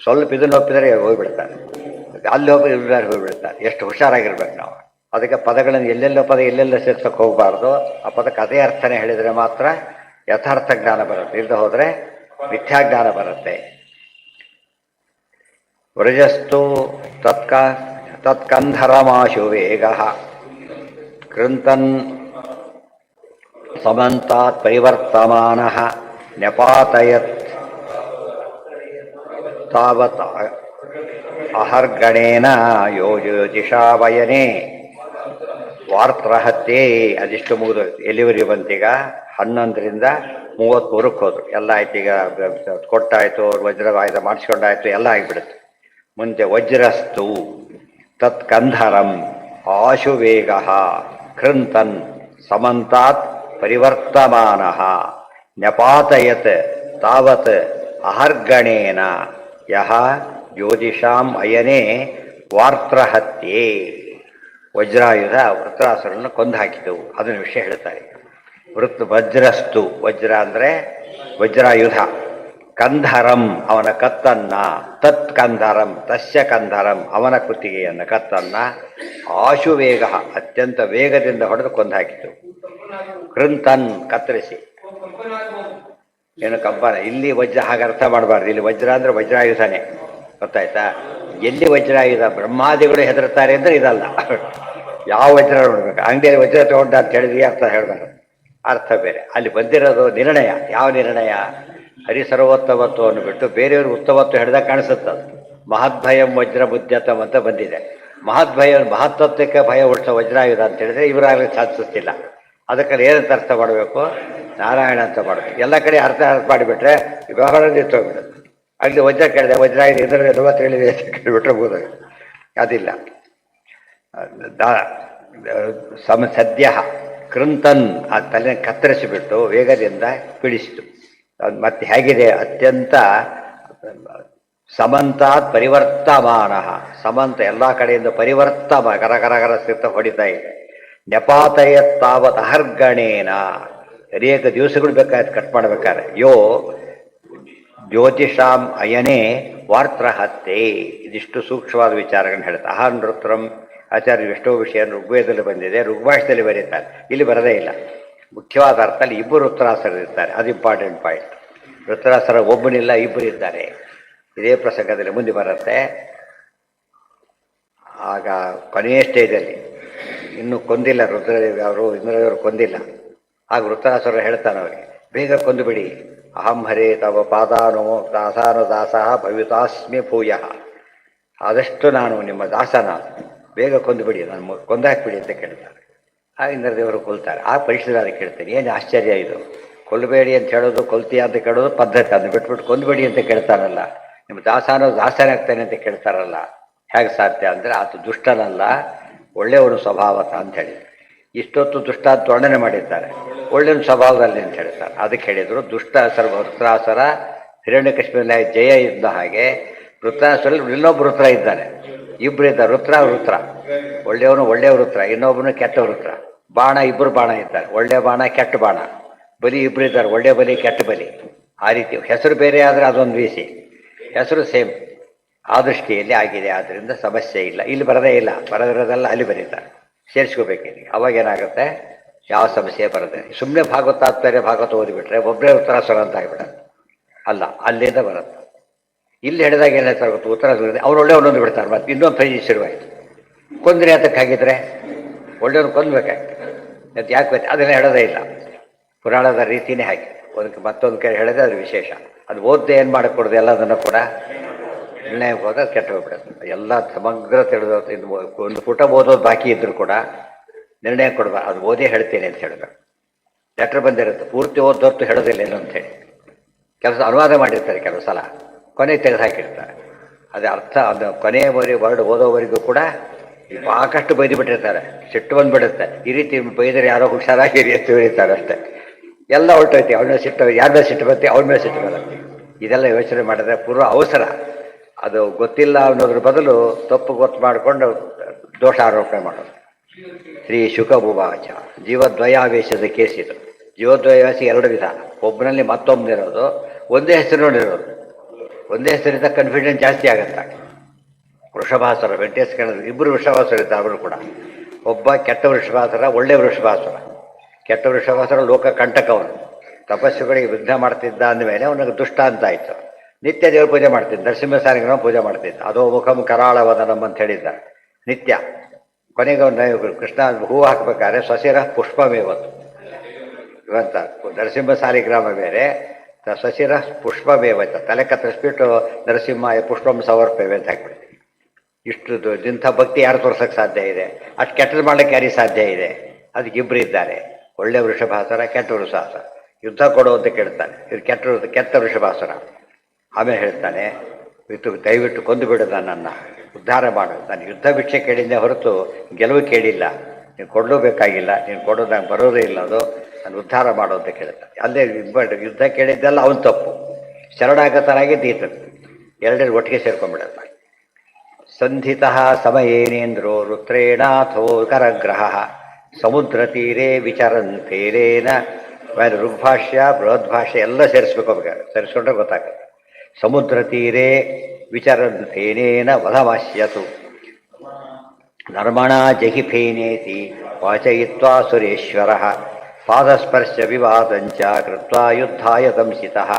ಸ್ವಲ್ಪ ಇದನ್ನು ಒಪ್ಪಿದರೆ ಹೋಗ್ಬಿಡ್ತಾರೆ, ಅಲ್ಲಿ ಹೋಗಿ ಬೇರೆ ಹೋಗ್ಬಿಡ್ತಾರೆ. ಎಷ್ಟು ಹುಷಾರಾಗಿರ್ಬೇಕು ನಾವು. ಅದಕ್ಕೆ ಪದಗಳನ್ನು ಎಲ್ಲೆಲ್ಲ ಸೇರ್ಸಕ್ಕೆ ಹೋಗಬಾರ್ದು. ಆ ಪದಕ್ಕೆ ಅದೇ ಅರ್ಥನೇ ಹೇಳಿದರೆ ಮಾತ್ರ ಯಥಾರ್ಥ ಜ್ಞಾನ ಬರುತ್ತೆ. ಇಲ್ಲದೆ ಹೋದರೆ ಮಿಥ್ಯಾಜ್ಞಾನ ಬರುತ್ತೆ. ವ್ರಜಸ್ತು ತತ್ಕಂಧರಮಾಶು ವೇಗ ಕೃಂತನ್ ಸಮಂತಾತ್ ಪರಿವರ್ತಮಾನ ನ್ಯಪಾತಯತ್ ತಾವತ್ ಅಹರ್ಗಣೇನ ಯೋಜ್ಯೋತಿಷಾ ವಯನೇ ವಾರ್ತ್ರಹತ್ಯೆ. ಅದಿಷ್ಟು ಮುಗಿದು ಎಲ್ಲಿವರೆಗೆ ಬಂತೀಗ? 11ರಿಂದ 33 ಹೋದ್ರು. ಎಲ್ಲ ಆಯ್ತು. ಈಗ ಕೊಟ್ಟಾಯಿತು, ವಜ್ರವಾಯುಧ ಮಾಡಿಸ್ಕೊಂಡಾಯ್ತು, ಎಲ್ಲ ಆಗಿಬಿಡುತ್ತೆ. ಮುಂದೆ ವಜ್ರಸ್ತು ತತ್ಕಂಧರಂ ಆಶುವೇಗ ಕೃಂತನ್ ಸಮಂತಾತ್ ಪರಿವರ್ತಮಾನ ನ್ಯಪಾತಯತ್ ತಾವತ್ ಅಹರ್ಗಣೇನ ಯಹ ಜ್ಯೋತಿಷಾಂ ಅಯನೇ ವಾರ್ತ್ರಹತ್ಯೆ. ವಜ್ರಾಯುಧ ವೃತ್ರಾಸುರನ್ನು ಕೊಂದು ಹಾಕಿದವು. ಅದನ್ನ ವಿಷಯ ಹೇಳ್ತಾರೆ. ವಜ್ರಸ್ತು, ವಜ್ರ ಅಂದರೆ ವಜ್ರಾಯುಧ, ಕಂಧರಂ ಅವನ ಕತ್ತನ್ನ, ತತ್ ಕಂಧರಂ ತಸ್ಯ ಕಂಧರಂ ಅವನ ಕುತ್ತಿಗೆಯನ್ನು ಕತ್ತನ್ನ, ಆಶುವೇಗ ಅತ್ಯಂತ ವೇಗದಿಂದ ಹೊಡೆದು ಕೊಂದು ಹಾಕಿತು. ಕೃಂತನ್ ಕತ್ತರಿಸಿ, ಏನು ಕಂಪನ, ಇಲ್ಲಿ ವಜ್ರ ಹಾಗೆ ಅರ್ಥ ಮಾಡಬಾರ್ದು. ಇಲ್ಲಿ ವಜ್ರ ಅಂದ್ರೆ ವಜ್ರಾಯುಧನೇ, ಗೊತ್ತಾಯ್ತಾ? ಎಲ್ಲಿ ವಜ್ರಾಯುಧ ಬ್ರಹ್ಮಾದಿಗಳು ಹೆದರ್ತಾರೆ ಅಂದ್ರೆ ಇದಲ್ಲ. ಯಾವ ವಜ್ರ ನೋಡ್ಬೇಕು, ಅಂಗಡಿಯಲ್ಲಿ ವಜ್ರ ತಗೊಂಡ ಅಂತ ಹೇಳಿದ್ವಿ ಅರ್ಥ ಹೇಳ್ಬಾರ್ದು, ಅರ್ಥ ಬೇರೆ. ಅಲ್ಲಿ ಬಂದಿರೋದು ನಿರ್ಣಯ. ಯಾವ ನಿರ್ಣಯ? ಹರಿಸರ್ವೋತ್ತಮತ್ವವನ್ನು ಬಿಟ್ಟು ಬೇರೆಯವರು ಉತ್ತಮತ್ವ ಹಿಡ್ದಾಗ ಕಾಣಿಸುತ್ತದು. ಮಹದ್ಭಯಂ ವಜ್ರ ಬುದ್ಧತಮ್ ಅಂತ ಬಂದಿದೆ. ಮಹದ್ಭಯ ಮಹತ್ತತ್ವಕ್ಕೆ ಭಯ ಹುಟ್ಟಿಸೋ ವಜ್ರಾಯುಧ ಅಂತ ಹೇಳಿದ್ರೆ ಇವರಾಗಲಿ ಸಾಧಿಸುತ್ತಿಲ್ಲ. ಅದಕ್ಕೆ ಏನಂತ ಅರ್ಥ ಮಾಡಬೇಕು? ನಾರಾಯಣ ಅಂತ ಮಾಡಬೇಕು. ಎಲ್ಲ ಕಡೆ ಅರ್ಥ ಮಾಡಿಬಿಟ್ರೆ ವ್ಯವಹಾರ ನಿಂತೋಗ್ಬಿಡುತ್ತೆ. ಅಲ್ಲಿ ವಜ್ರ ಕೇಳಿದೆ, ವಜ್ರಾಯುಧ ಇದರ 47 ಅಂತ ಕೇಳಿಬಿಟ್ರೆ ಬೋದು, ಅದಿಲ್ಲ. ಸದ್ಯ ಕೃಂತನ್ ಆ ತಲೆ ಕತ್ತರಿಸಿಬಿಟ್ಟು ವೇಗದಿಂದ ಪೀಡಿಸಿತು. ಮತ್ತೆ ಹೇಗಿದೆ? ಅತ್ಯಂತ ಸಮಂತಾತ್ ಪರಿವರ್ತಮಾನ, ಸಮಂತ ಎಲ್ಲ ಕಡೆಯಿಂದ ಕರಕರಗರ ಸ್ಥಿತ ಹೊಡಿತಾ ಇದೆ. ನೆಪಾತಯತ್ತಾವತ್ ಅಹರ್ಗಣೇನ, ಅನೇಕ ದಿವಸಗಳು ಬೇಕಾಯ್ತು ಕಟ್ ಮಾಡ್ಬೇಕಾದ್ರೆ. ಯೋ ಜ್ಯೋತಿಷಾಂ ಅಯನೇ ವಾರ್ತ್ರಹತ್ಯೆ. ಇದಿಷ್ಟು ಸೂಕ್ಷ್ಮವಾದ ವಿಚಾರಗಳನ್ನ ಹೇಳ್ತಾರೆ. ಅಹಂ ನೃತ್ರಂ ಆಚಾರ್ಯ ಎಷ್ಟೋ ವಿಷಯ ಋಗ್ವೇದದಲ್ಲಿ ಬಂದಿದೆ, ಋಗ್ಭಾಷದಲ್ಲಿ ಬರೀತಾರೆ, ಇಲ್ಲಿ ಬರದೇ ಇಲ್ಲ. ಮುಖ್ಯವಾದ ಅರ್ಥದಲ್ಲಿ ಇಬ್ಬರು ವೃತ್ರಾಸರಿರ್ತಾರೆ, ಅದು ಇಂಪಾರ್ಟೆಂಟ್ ಪಾಯಿಂಟ್. ವೃತ್ರಾಸರ ಒಬ್ಬನಿಲ್ಲ, ಇಬ್ಬರು ಇದ್ದಾರೆ. ಇದೇ ಪ್ರಸಂಗದಲ್ಲಿ ಮುಂದೆ ಬರುತ್ತೆ. ಆಗ ಕೊನೆಯ ಸ್ಟೇಜಲ್ಲಿ ಇನ್ನೂ ಕೊಂದಿಲ್ಲ ರುದ್ರದೇವಿ ಅವರು, ಇಂದ್ರದೇವರು ಕೊಂದಿಲ್ಲ. ಆಗ ವೃತ್ರಾಸುರ ಹೇಳ್ತಾನೆ ಅವರಿಗೆ, ಬೇಗ ಕೊಂದು ಬಿಡಿ. ಅಹಂ ಹರೇ ತವ ಪಾದಾನೋ ದಾಸಾನು ದಾಸಃ ಭವಿತಾಸ್ಮಿ ಭೂಯಃ. ಆದಷ್ಟು ನಾನು ನಿಮ್ಮ ದಾಸನ, ಬೇಗ ಕೊಂದು ಬಿಡಿ, ನಾನು ಕೊಂದಾಕ್ಬಿಡಿ ಅಂತ ಕೇಳ್ತಾರೆ. ಆ ಇಂದ್ರದೇವರು ಕೊಲ್ತಾರೆ. ಆ ಪರಿಶೀಲನೆ ಕೇಳ್ತೀನಿ, ಏನು ಆಶ್ಚರ್ಯ ಇದು, ಕೊಲ್ಲಬೇಡಿ ಅಂತ ಹೇಳೋದು, ಕೊಲ್ತೀಯ ಅಂತ ಕೇಳೋದು ಪದ್ಧತಿ, ಅದನ್ನು ಬಿಟ್ಬಿಟ್ಟು ಕೊಂದುಬೇಡಿ ಅಂತ ಕೇಳ್ತಾರಲ್ಲ. ನಿಮ್ಮ ದಾಸನೋ ದಾಸನೇ ಆಗ್ತಾನೆ ಅಂತ ಕೇಳ್ತಾರಲ್ಲ, ಹೇಗೆ ಸಾಧ್ಯ ಅಂದರೆ ಆತ ದುಷ್ಟನಲ್ಲ, ಒಳ್ಳೆಯವನು ಸ್ವಭಾವತ ಅಂತ ಹೇಳಿ. ಇಷ್ಟೊತ್ತು ದುಷ್ಟ ಅಂತ ವರ್ಣನೆ ಮಾಡಿದ್ದಾರೆ, ಒಳ್ಳೆಯ ಸ್ವಭಾವದಲ್ಲಿ ಅಂತ ಹೇಳ್ತಾರೆ. ಅದಕ್ಕೆ ಹೇಳಿದರು ದುಷ್ಟ ವೃತ್ರಾಸುರ ಹಿರಣ್ಯಕಶಿಪುವಿನ ಜಯ ಇದ್ದ ಹಾಗೆ ವೃತ್ರಾಸುರಲ್ಲಿ ಇನ್ನೊಬ್ಬ ವೃತ್ರ ಇದ್ದಾನೆ. ಇಬ್ಬರು ಇದ್ದಾರೆ, ವೃತ್ರ ಒಳ್ಳೆಯವನು ಒಳ್ಳೆಯ ವೃತ್ರ, ಇನ್ನೊಬ್ಬನು ಕೆಟ್ಟ ವೃತ್ರ. ಬಾಣ ಇಬ್ಬರು ಬಾಣ ಇದ್ದಾರೆ, ಒಳ್ಳೆಯ ಬಾಣ ಕೆಟ್ಟ ಬಾಣ. ಬಲಿ ಇಬ್ಬರು ಇದ್ದಾರೆ, ಒಳ್ಳೆಯ ಬಲಿ ಕೆಟ್ಟ ಬಲಿ. ಆ ರೀತಿ ಹೆಸರು ಬೇರೆ ಆದರೆ ಅದೊಂದು ವೀಸಿ, ಹೆಸರು ಸೇಮ್. ಆ ದೃಷ್ಟಿಯಲ್ಲಿ ಆಗಿದೆ. ಆದ್ದರಿಂದ ಸಮಸ್ಯೆ ಇಲ್ಲ. ಇಲ್ಲಿ ಬರದೇ ಇಲ್ಲ, ಬರದಿರೋದೆಲ್ಲ ಅಲ್ಲಿ ಬರೀತಾರೆ, ಸೇರಿಸ್ಕೋಬೇಕಿಲ್ಲಿ. ಅವಾಗೇನಾಗುತ್ತೆ, ಯಾವ ಸಮಸ್ಯೆ ಬರದೆ. ಸುಮ್ಮನೆ ಭಾಗವತ ಓದಿಬಿಟ್ರೆ ಒಬ್ಬರೇ ಉತ್ತರಾಸುರ ಅಂತ ಆಗಿಬಿಡುತ್ತೆ. ಅಲ್ಲ, ಅಲ್ಲಿಂದ ಬರುತ್ತೆ. ಇಲ್ಲಿ ಹಿಡಿದಾಗ ಏನು ಹೇಳ್ತಾರೆ ಗೊತ್ತು, ಉತ್ತರಾಸುರ ಅವ್ರು ಒಳ್ಳೆಯವನೊಂದು ಬಿಡ್ತಾರೆ, ಮತ್ತೆ ಇನ್ನೊಂದು ಪ್ರೈಜ್ ಶುರುವಾಯಿತು. ಕೊಂದ್ರೆ ಅದಕ್ಕೆ ಹಾಗಿದ್ರೆ ಒಳ್ಳೆಯವ್ರು ಕೊಂದ್ಬೇಕಾಗ್ತದೆ. ಅದು ಯಾಕೆ ಬೇಕು ಅದನ್ನು ಹೇಳೋದೇ ಇಲ್ಲ. ಪುರಾಣದ ರೀತಿಯೇ ಹಾಗೆ, ಅದಕ್ಕೆ ಮತ್ತೊಂದು ಕಡೆ ಹೇಳಿದ್ರೆ ಅದು ವಿಶೇಷ. ಅದು ಓದ್ದೆ ಏನು ಮಾಡಿಕೊಡೋದು, ಎಲ್ಲದನ್ನು ಕೂಡ ನಿರ್ಣಯಕ್ಕೆ ಹೋದಾಗ ಕೆಟ್ಟ ಹೋಗ್ಬಿಡುತ್ತೆ. ಎಲ್ಲ ಸಮಗ್ರ ತಿಳಿದು ಒಂದು ಪುಟ ಓದೋದು ಬಾಕಿ ಇದ್ದರೂ ಕೂಡ ನಿರ್ಣಯ ಕೊಡಬಾರ್ದು, ಅದು ಓದೇ ಹೇಳ್ತೇನೆ ಅಂತ ಹೇಳಬೇಕು. ಲೆಟ್ರ್ ಬಂದಿರುತ್ತೆ, ಪೂರ್ತಿ ಓದೋರ್ತು ಹೇಳೋದಿಲ್ಲ ಏನು ಅಂತೇಳಿ. ಕೆಲಸ ಅನುವಾದ ಮಾಡಿರ್ತಾರೆ, ಕೆಲವು ಸಲ ಕೊನೆಗೆ ತೆಗೆದು ಹಾಕಿರ್ತಾರೆ. ಅದೇ ಅರ್ಥ, ಅದು ಕೊನೆಯವರೆಗೆ ವರ್ಡ್ ಓದೋವರೆಗೂ ಕೂಡ ಸಾಕಷ್ಟು ಬೈದು ಬಿಟ್ಟಿರ್ತಾರೆ, ಸಿಟ್ಟು ಬಂದುಬಿಡುತ್ತೆ. ಈ ರೀತಿ ಬೈದರೆ ಯಾರೋ ಹುಷಾರಾಗಿರಿ ಅಂತ ಹೇಳಿರ್ತಾರೆ ಅಷ್ಟೇ. ಎಲ್ಲ ಹೊರಟೋಯ್ತಿ, ಅವನ ಸಿಟ್ಟು, ಯಾರ ಮೇಲೆ ಸಿಟ್ಟು ಬರುತ್ತೆ, ಅವನ ಮೇಲೆ ಸಿಟ್ಟು ಬರುತ್ತೆ. ಇದೆಲ್ಲ ಯೋಚನೆ ಮಾಡಿದ್ರೆ ಪೂರ್ವ ಅವಸರ. ಅದು ಗೊತ್ತಿಲ್ಲ ಅನ್ನೋದ್ರ ಬದಲು ತಪ್ಪು ಗೊತ್ತು ಮಾಡಿಕೊಂಡು ದೋಷ ಆರೋಪಣೆ ಮಾಡೋದು. ಶ್ರೀ ಶುಕಭುವಾಚ. ಜೀವದ್ವಯಾವೇಶದ ಕೇಸ್ ಇದು. ಜೀವದ್ವಯಾವೇಶ ಎರಡು ವಿಧ, ಒಬ್ಬನಲ್ಲಿ ಮತ್ತೊಬ್ಬನಿರೋದು, ಒಂದೇ ಹೆಸರು ನೋಡಿರೋದು. ಒಂದೇ ಹೆಸರಿಂದ ಕಾನ್ಫಿಡೆನ್ಸ್ ಜಾಸ್ತಿ ಆಗುತ್ತೆ. ವೃಷಭಾಸುರ, ವೆಂಕಟೇಶ್ವರ ಇಬ್ಬರು ವೃಷಭಾಸುರ ಇದ್ದಾರೆ, ಅವರು ಕೂಡ. ಒಬ್ಬ ಕೆಟ್ಟ ವೃಷಭಾಸುರ, ಒಳ್ಳೆಯ ವೃಷಭಾಸುರ. ಕೆಟ್ಟ ವೃಷಭಾಸುರ ಲೋಕ ಕಂಟಕವನು, ತಪಸ್ಸುಗಳಿಗೆ ವಿಘ್ನ ಮಾಡ್ತಿದ್ದ ಅಂದಮೇಲೆ ಅವನಿಗೆ ದುಷ್ಟ ಅಂತ ಆಯಿತು. ನಿತ್ಯ ದೇವ್ರ ಪೂಜೆ ಮಾಡ್ತಿದ್ದ, ನರಸಿಂಹಸಾರಿಗಳ ಪೂಜೆ ಮಾಡ್ತಿದ್ದ. ಅದೋ ಮುಖಂ ಕರಾಳವದನಂ ಅಂತ ಹೇಳಿದ್ದಾರೆ ನಿತ್ಯ. ಕೊನೆಗೆ ಕೃಷ್ಣ ಹೂವು ಹಾಕಬೇಕಾದ್ರೆ ಸಸಿರ ಪುಷ್ಪಮೇವತ್ತು ಇವಂತ. ನರಸಿಂಹಸಾಲಿಗ್ರಾಮ ಬೇರೆ, ಸಸಿರ ಪುಷ್ಪಮೇವತ್ತ. ತಲೆ ಕತ್ತರಿಸ್ಬಿಟ್ಟು ನರಸಿಂಹ ಪುಷ್ಪಂ ಸಮರ್ಪೇವೆ ಅಂತ ಹಾಕ್ಬಿಡ್ತೀವಿ. ಇಷ್ಟು ಇಂಥ ಭಕ್ತಿ ಯಾರು ತೋರ್ಸೋಕ್ಕೆ ಸಾಧ್ಯ ಇದೆ? ಅಷ್ಟು ಕೆಟ್ಟದ್ದು ಮಾಡ್ಲಿಕ್ಕೆ ಯಾರಿಗೆ ಸಾಧ್ಯ ಇದೆ? ಅದಕ್ಕೆ ಇಬ್ಬರು ಇದ್ದಾರೆ, ಒಳ್ಳೆ ವೃಷಭಾಸುರ, ಕೆಟ್ಟ ವೃಷಭಾಸುರ. ಯುದ್ಧ ಕೊಡು ಅಂತ ಕೇಳ್ತಾನೆ, ಇದು ಕೆಟ್ಟ ವೃಷಭಾಸುರ. ಆಮೇಲೆ ಹೇಳ್ತಾನೆ, ದಯವಿಟ್ಟು ಕೊಂದು ಬಿಡು ನನ್ನನ್ನು, ಉದ್ಧಾರ ಮಾಡು. ನಾನು ಯುದ್ಧ ಭಿಕ್ಷೆ ಕೇಳಿದ್ದೆ ಹೊರತು ಗೆಲುವು ಕೇಳಿಲ್ಲ. ನೀನು ಕೊಡಲೇಬೇಕಾಗಿಲ್ಲ, ನೀನು ಕೊಡೋದು ನಂಗೆ ಬರೋದೇ ಇಲ್ಲ, ಅದು ನಾನು ಉದ್ಧಾರ ಮಾಡು ಅಂತ ಕೇಳ್ತಾನೆ. ಅಲ್ಲೇ ಯುದ್ಧ ಕೇಳಿದ್ದೆಲ್ಲ ಅವನು ತಪ್ಪು, ಶರಣಾಗತನಾಗಿದ್ದು ಈತನು. ಎರಡರಲ್ಲಿ ಒಟ್ಟಿಗೆ ಸೇರ್ಕೊಂಡ್ಬಿಡಲ್ಲ. ಸಂಧಿತ ಸಮಯೇನೇಂದ್ರೋ ರುದ್ರೇಣಾಥೋ ಕರಗ್ರಹ ಸಮುದ್ರ ತೀರೆ ವಿಚರಂತೇರೇನ. ಋಗ್ಭಾಷ್ಯ ಬೃಹದ್ಭಾಷ್ಯ ಎಲ್ಲ ಸೇರಿಸ್ಬೇಕು, ಬೇಕಾದ್ರೆ ಸೇರಿಸ್ಕೊಂಡ್ರೆ ಗೊತ್ತಾಗುತ್ತೆ. ಸಮುದ್ರ ತೀರೆ ವಿಚರಂತೇನೇನ ವಧಮಾಶ್ಯತು ನರ್ಮಣಾ ಜಹಿಫೇನೇತಿ ವಾಚಯಿತ್ವಾ ಸುರೇಶ್ವರ ಪಾದಸ್ಪರ್ಶ ವಿವಾದಂಚ ಕೃತ್ವಾ ಯುದ್ಧಾಯ ದಂಸಿತಃ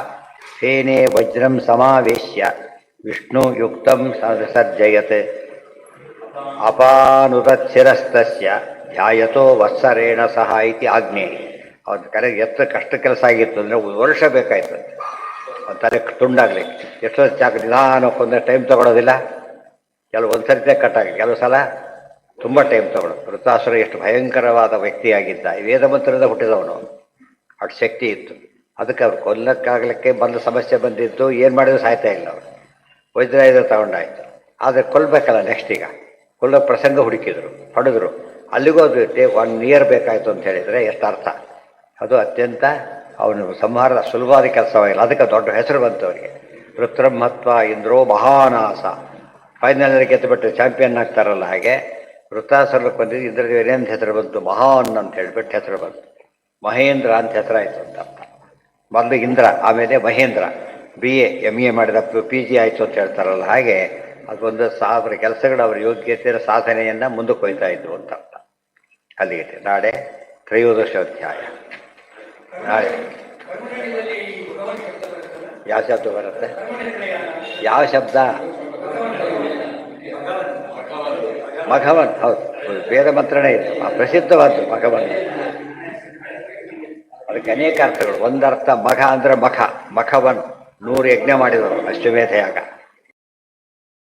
ಫೇನೆ ವಜ್ರಂ ಸಮಾವೇಶ್ಯ ವಿಷ್ಣು ಯುಕ್ತಂ ಸರ್ಜಯತ್ ಅಪಾನುತಚ್ಚಿರಸ್ತಸ್ಯ ಧ್ಯಾಯತೋ ವತ್ಸರೇಣ ಸಹ ಇತಿ ಆಗ್ನೇಯ. ಅವ್ನ ಕರೆಗೆ ಎಷ್ಟು ಕಷ್ಟ ಕೆಲಸ ಆಗಿತ್ತು ಅಂದರೆ ವರ್ಷ ಬೇಕಾಯ್ತು ಅವ್ನ ತಲೆ ತುಂಡಾಗಲಿ. ಎಷ್ಟೋ ಚಾಕ ನಿಧಾನಕ್ಕೊಂದ್ರೆ ಟೈಮ್ ತೊಗೊಳೋದಿಲ್ಲ. ಕೆಲವು ಒಂದು ಸರ್ತಿಯೇ ಕಟ್ಟಾಗಿ, ಕೆಲವು ಸಲ ತುಂಬ ಟೈಮ್ ತೊಗೊಳ್ಳೋದು. ವೃತ್ತಾಸುರ ಎಷ್ಟು ಭಯಂಕರವಾದ ವ್ಯಕ್ತಿಯಾಗಿದ್ದ, ವೇದ ಮಂತ್ರದಿಂದ ಹುಟ್ಟಿದವನು, ಅಷ್ಟು ಶಕ್ತಿ ಇತ್ತು. ಅದಕ್ಕೆ ಅವ್ರು ಕೊಲ್ಲಕ್ಕಾಗಲಿಕ್ಕೆ ಬಂದ ಸಮಸ್ಯೆ ಬಂದಿತ್ತು. ಏನು ಮಾಡಿದ್ರು ಸಾಯ್ತಾ ಇಲ್ಲ ಅವರು. ವಜ್ರಾಯುಧ ತಗೊಂಡಾಯ್ತು, ಆದರೆ ಕೊಲ್ಲಬೇಕಲ್ಲ ನೆಕ್ಸ್ಟ್. ಈಗ ಕೊಲ್ಲೋ ಪ್ರಸಂಗ ಹುಡುಕಿದ್ರು, ಹೊಡೆದ್ರು. ಅಲ್ಲಿಗೂ ಅದು 1 ಇಯರ್ ಬೇಕಾಯಿತು ಅಂತ ಹೇಳಿದರೆ ಎಷ್ಟು ಅರ್ಥ. ಅದು ಅತ್ಯಂತ ಅವನು ಸಂಹಾರದ ಸುಲಭವಾದ ಕೆಲಸವಾಗಿಲ್ಲ. ಅದಕ್ಕೆ ದೊಡ್ಡ ಹೆಸರು ಬಂತು ಅವರಿಗೆ. ವೃತ್ರಮಹತ್ವ ಇಂದ್ರೋ ಮಹಾನಾಸ. ಫೈನಲ್ನಲ್ಲಿ ಗೆದ್ದುಬಿಟ್ಟು ಚಾಂಪಿಯನ್ ಆಗ್ತಾರಲ್ಲ, ಹಾಗೆ ವೃತ್ತಾಸುರಕ್ಕೆ ಬಂದಿದ್ದು ಇಂದ್ರದೇವ ಏನೇನು ಹೆಸರು ಬಂತು, ಮಹಾನ್ ಅಂತ ಹೇಳಿಬಿಟ್ಟು ಹೆಸರು ಬಂತು. ಮಹೇಂದ್ರ ಅಂತ ಹೆಸರಾಯಿತು ಅಂತ ಅರ್ಥ. ಮೊದಲು ಇಂದ್ರ, ಆಮೇಲೆ ಮಹೇಂದ್ರ. BA MA ಮಾಡಿದ PG ಆಯಿತು ಅಂತ ಹೇಳ್ತಾರಲ್ಲ, ಹಾಗೆ ಅದೊಂದು 1000 ಕೆಲಸಗಳು ಅವರ ಯೋಗ್ಯತೆಯ ಸಾಧನೆಯನ್ನು ಮುಂದಕ್ಕೆ ಹೋಗ್ತಾ ಇದ್ರು ಅಂತ ಅರ್ಥ. ಅಲ್ಲಿಗೆ ನಾಳೆ ತ್ರಯೋದಶೋಧ್ಯಾಯ. ನಾಳೆ ಯಾವ ಶಬ್ದ ಬರುತ್ತೆ? ಯಾವ ಶಬ್ದ? ಮಘವನ್. ಹೌದು, ವೇದ ಮಂತ್ರನೇ ಇದೆ, ಪ್ರಸಿದ್ಧವಾದ್ದು ಮಘವನ್. ಅದಕ್ಕೆ ಅನೇಕ ಅರ್ಥಗಳು. ಒಂದರ್ಥ ಮಘ ಅಂದರೆ ಮಖ, ಮಖವನ್. 100 ಯಜ್ಞ ಮಾಡಿದವರು ಅಶ್ವಮೇಧ ಯಾಗ.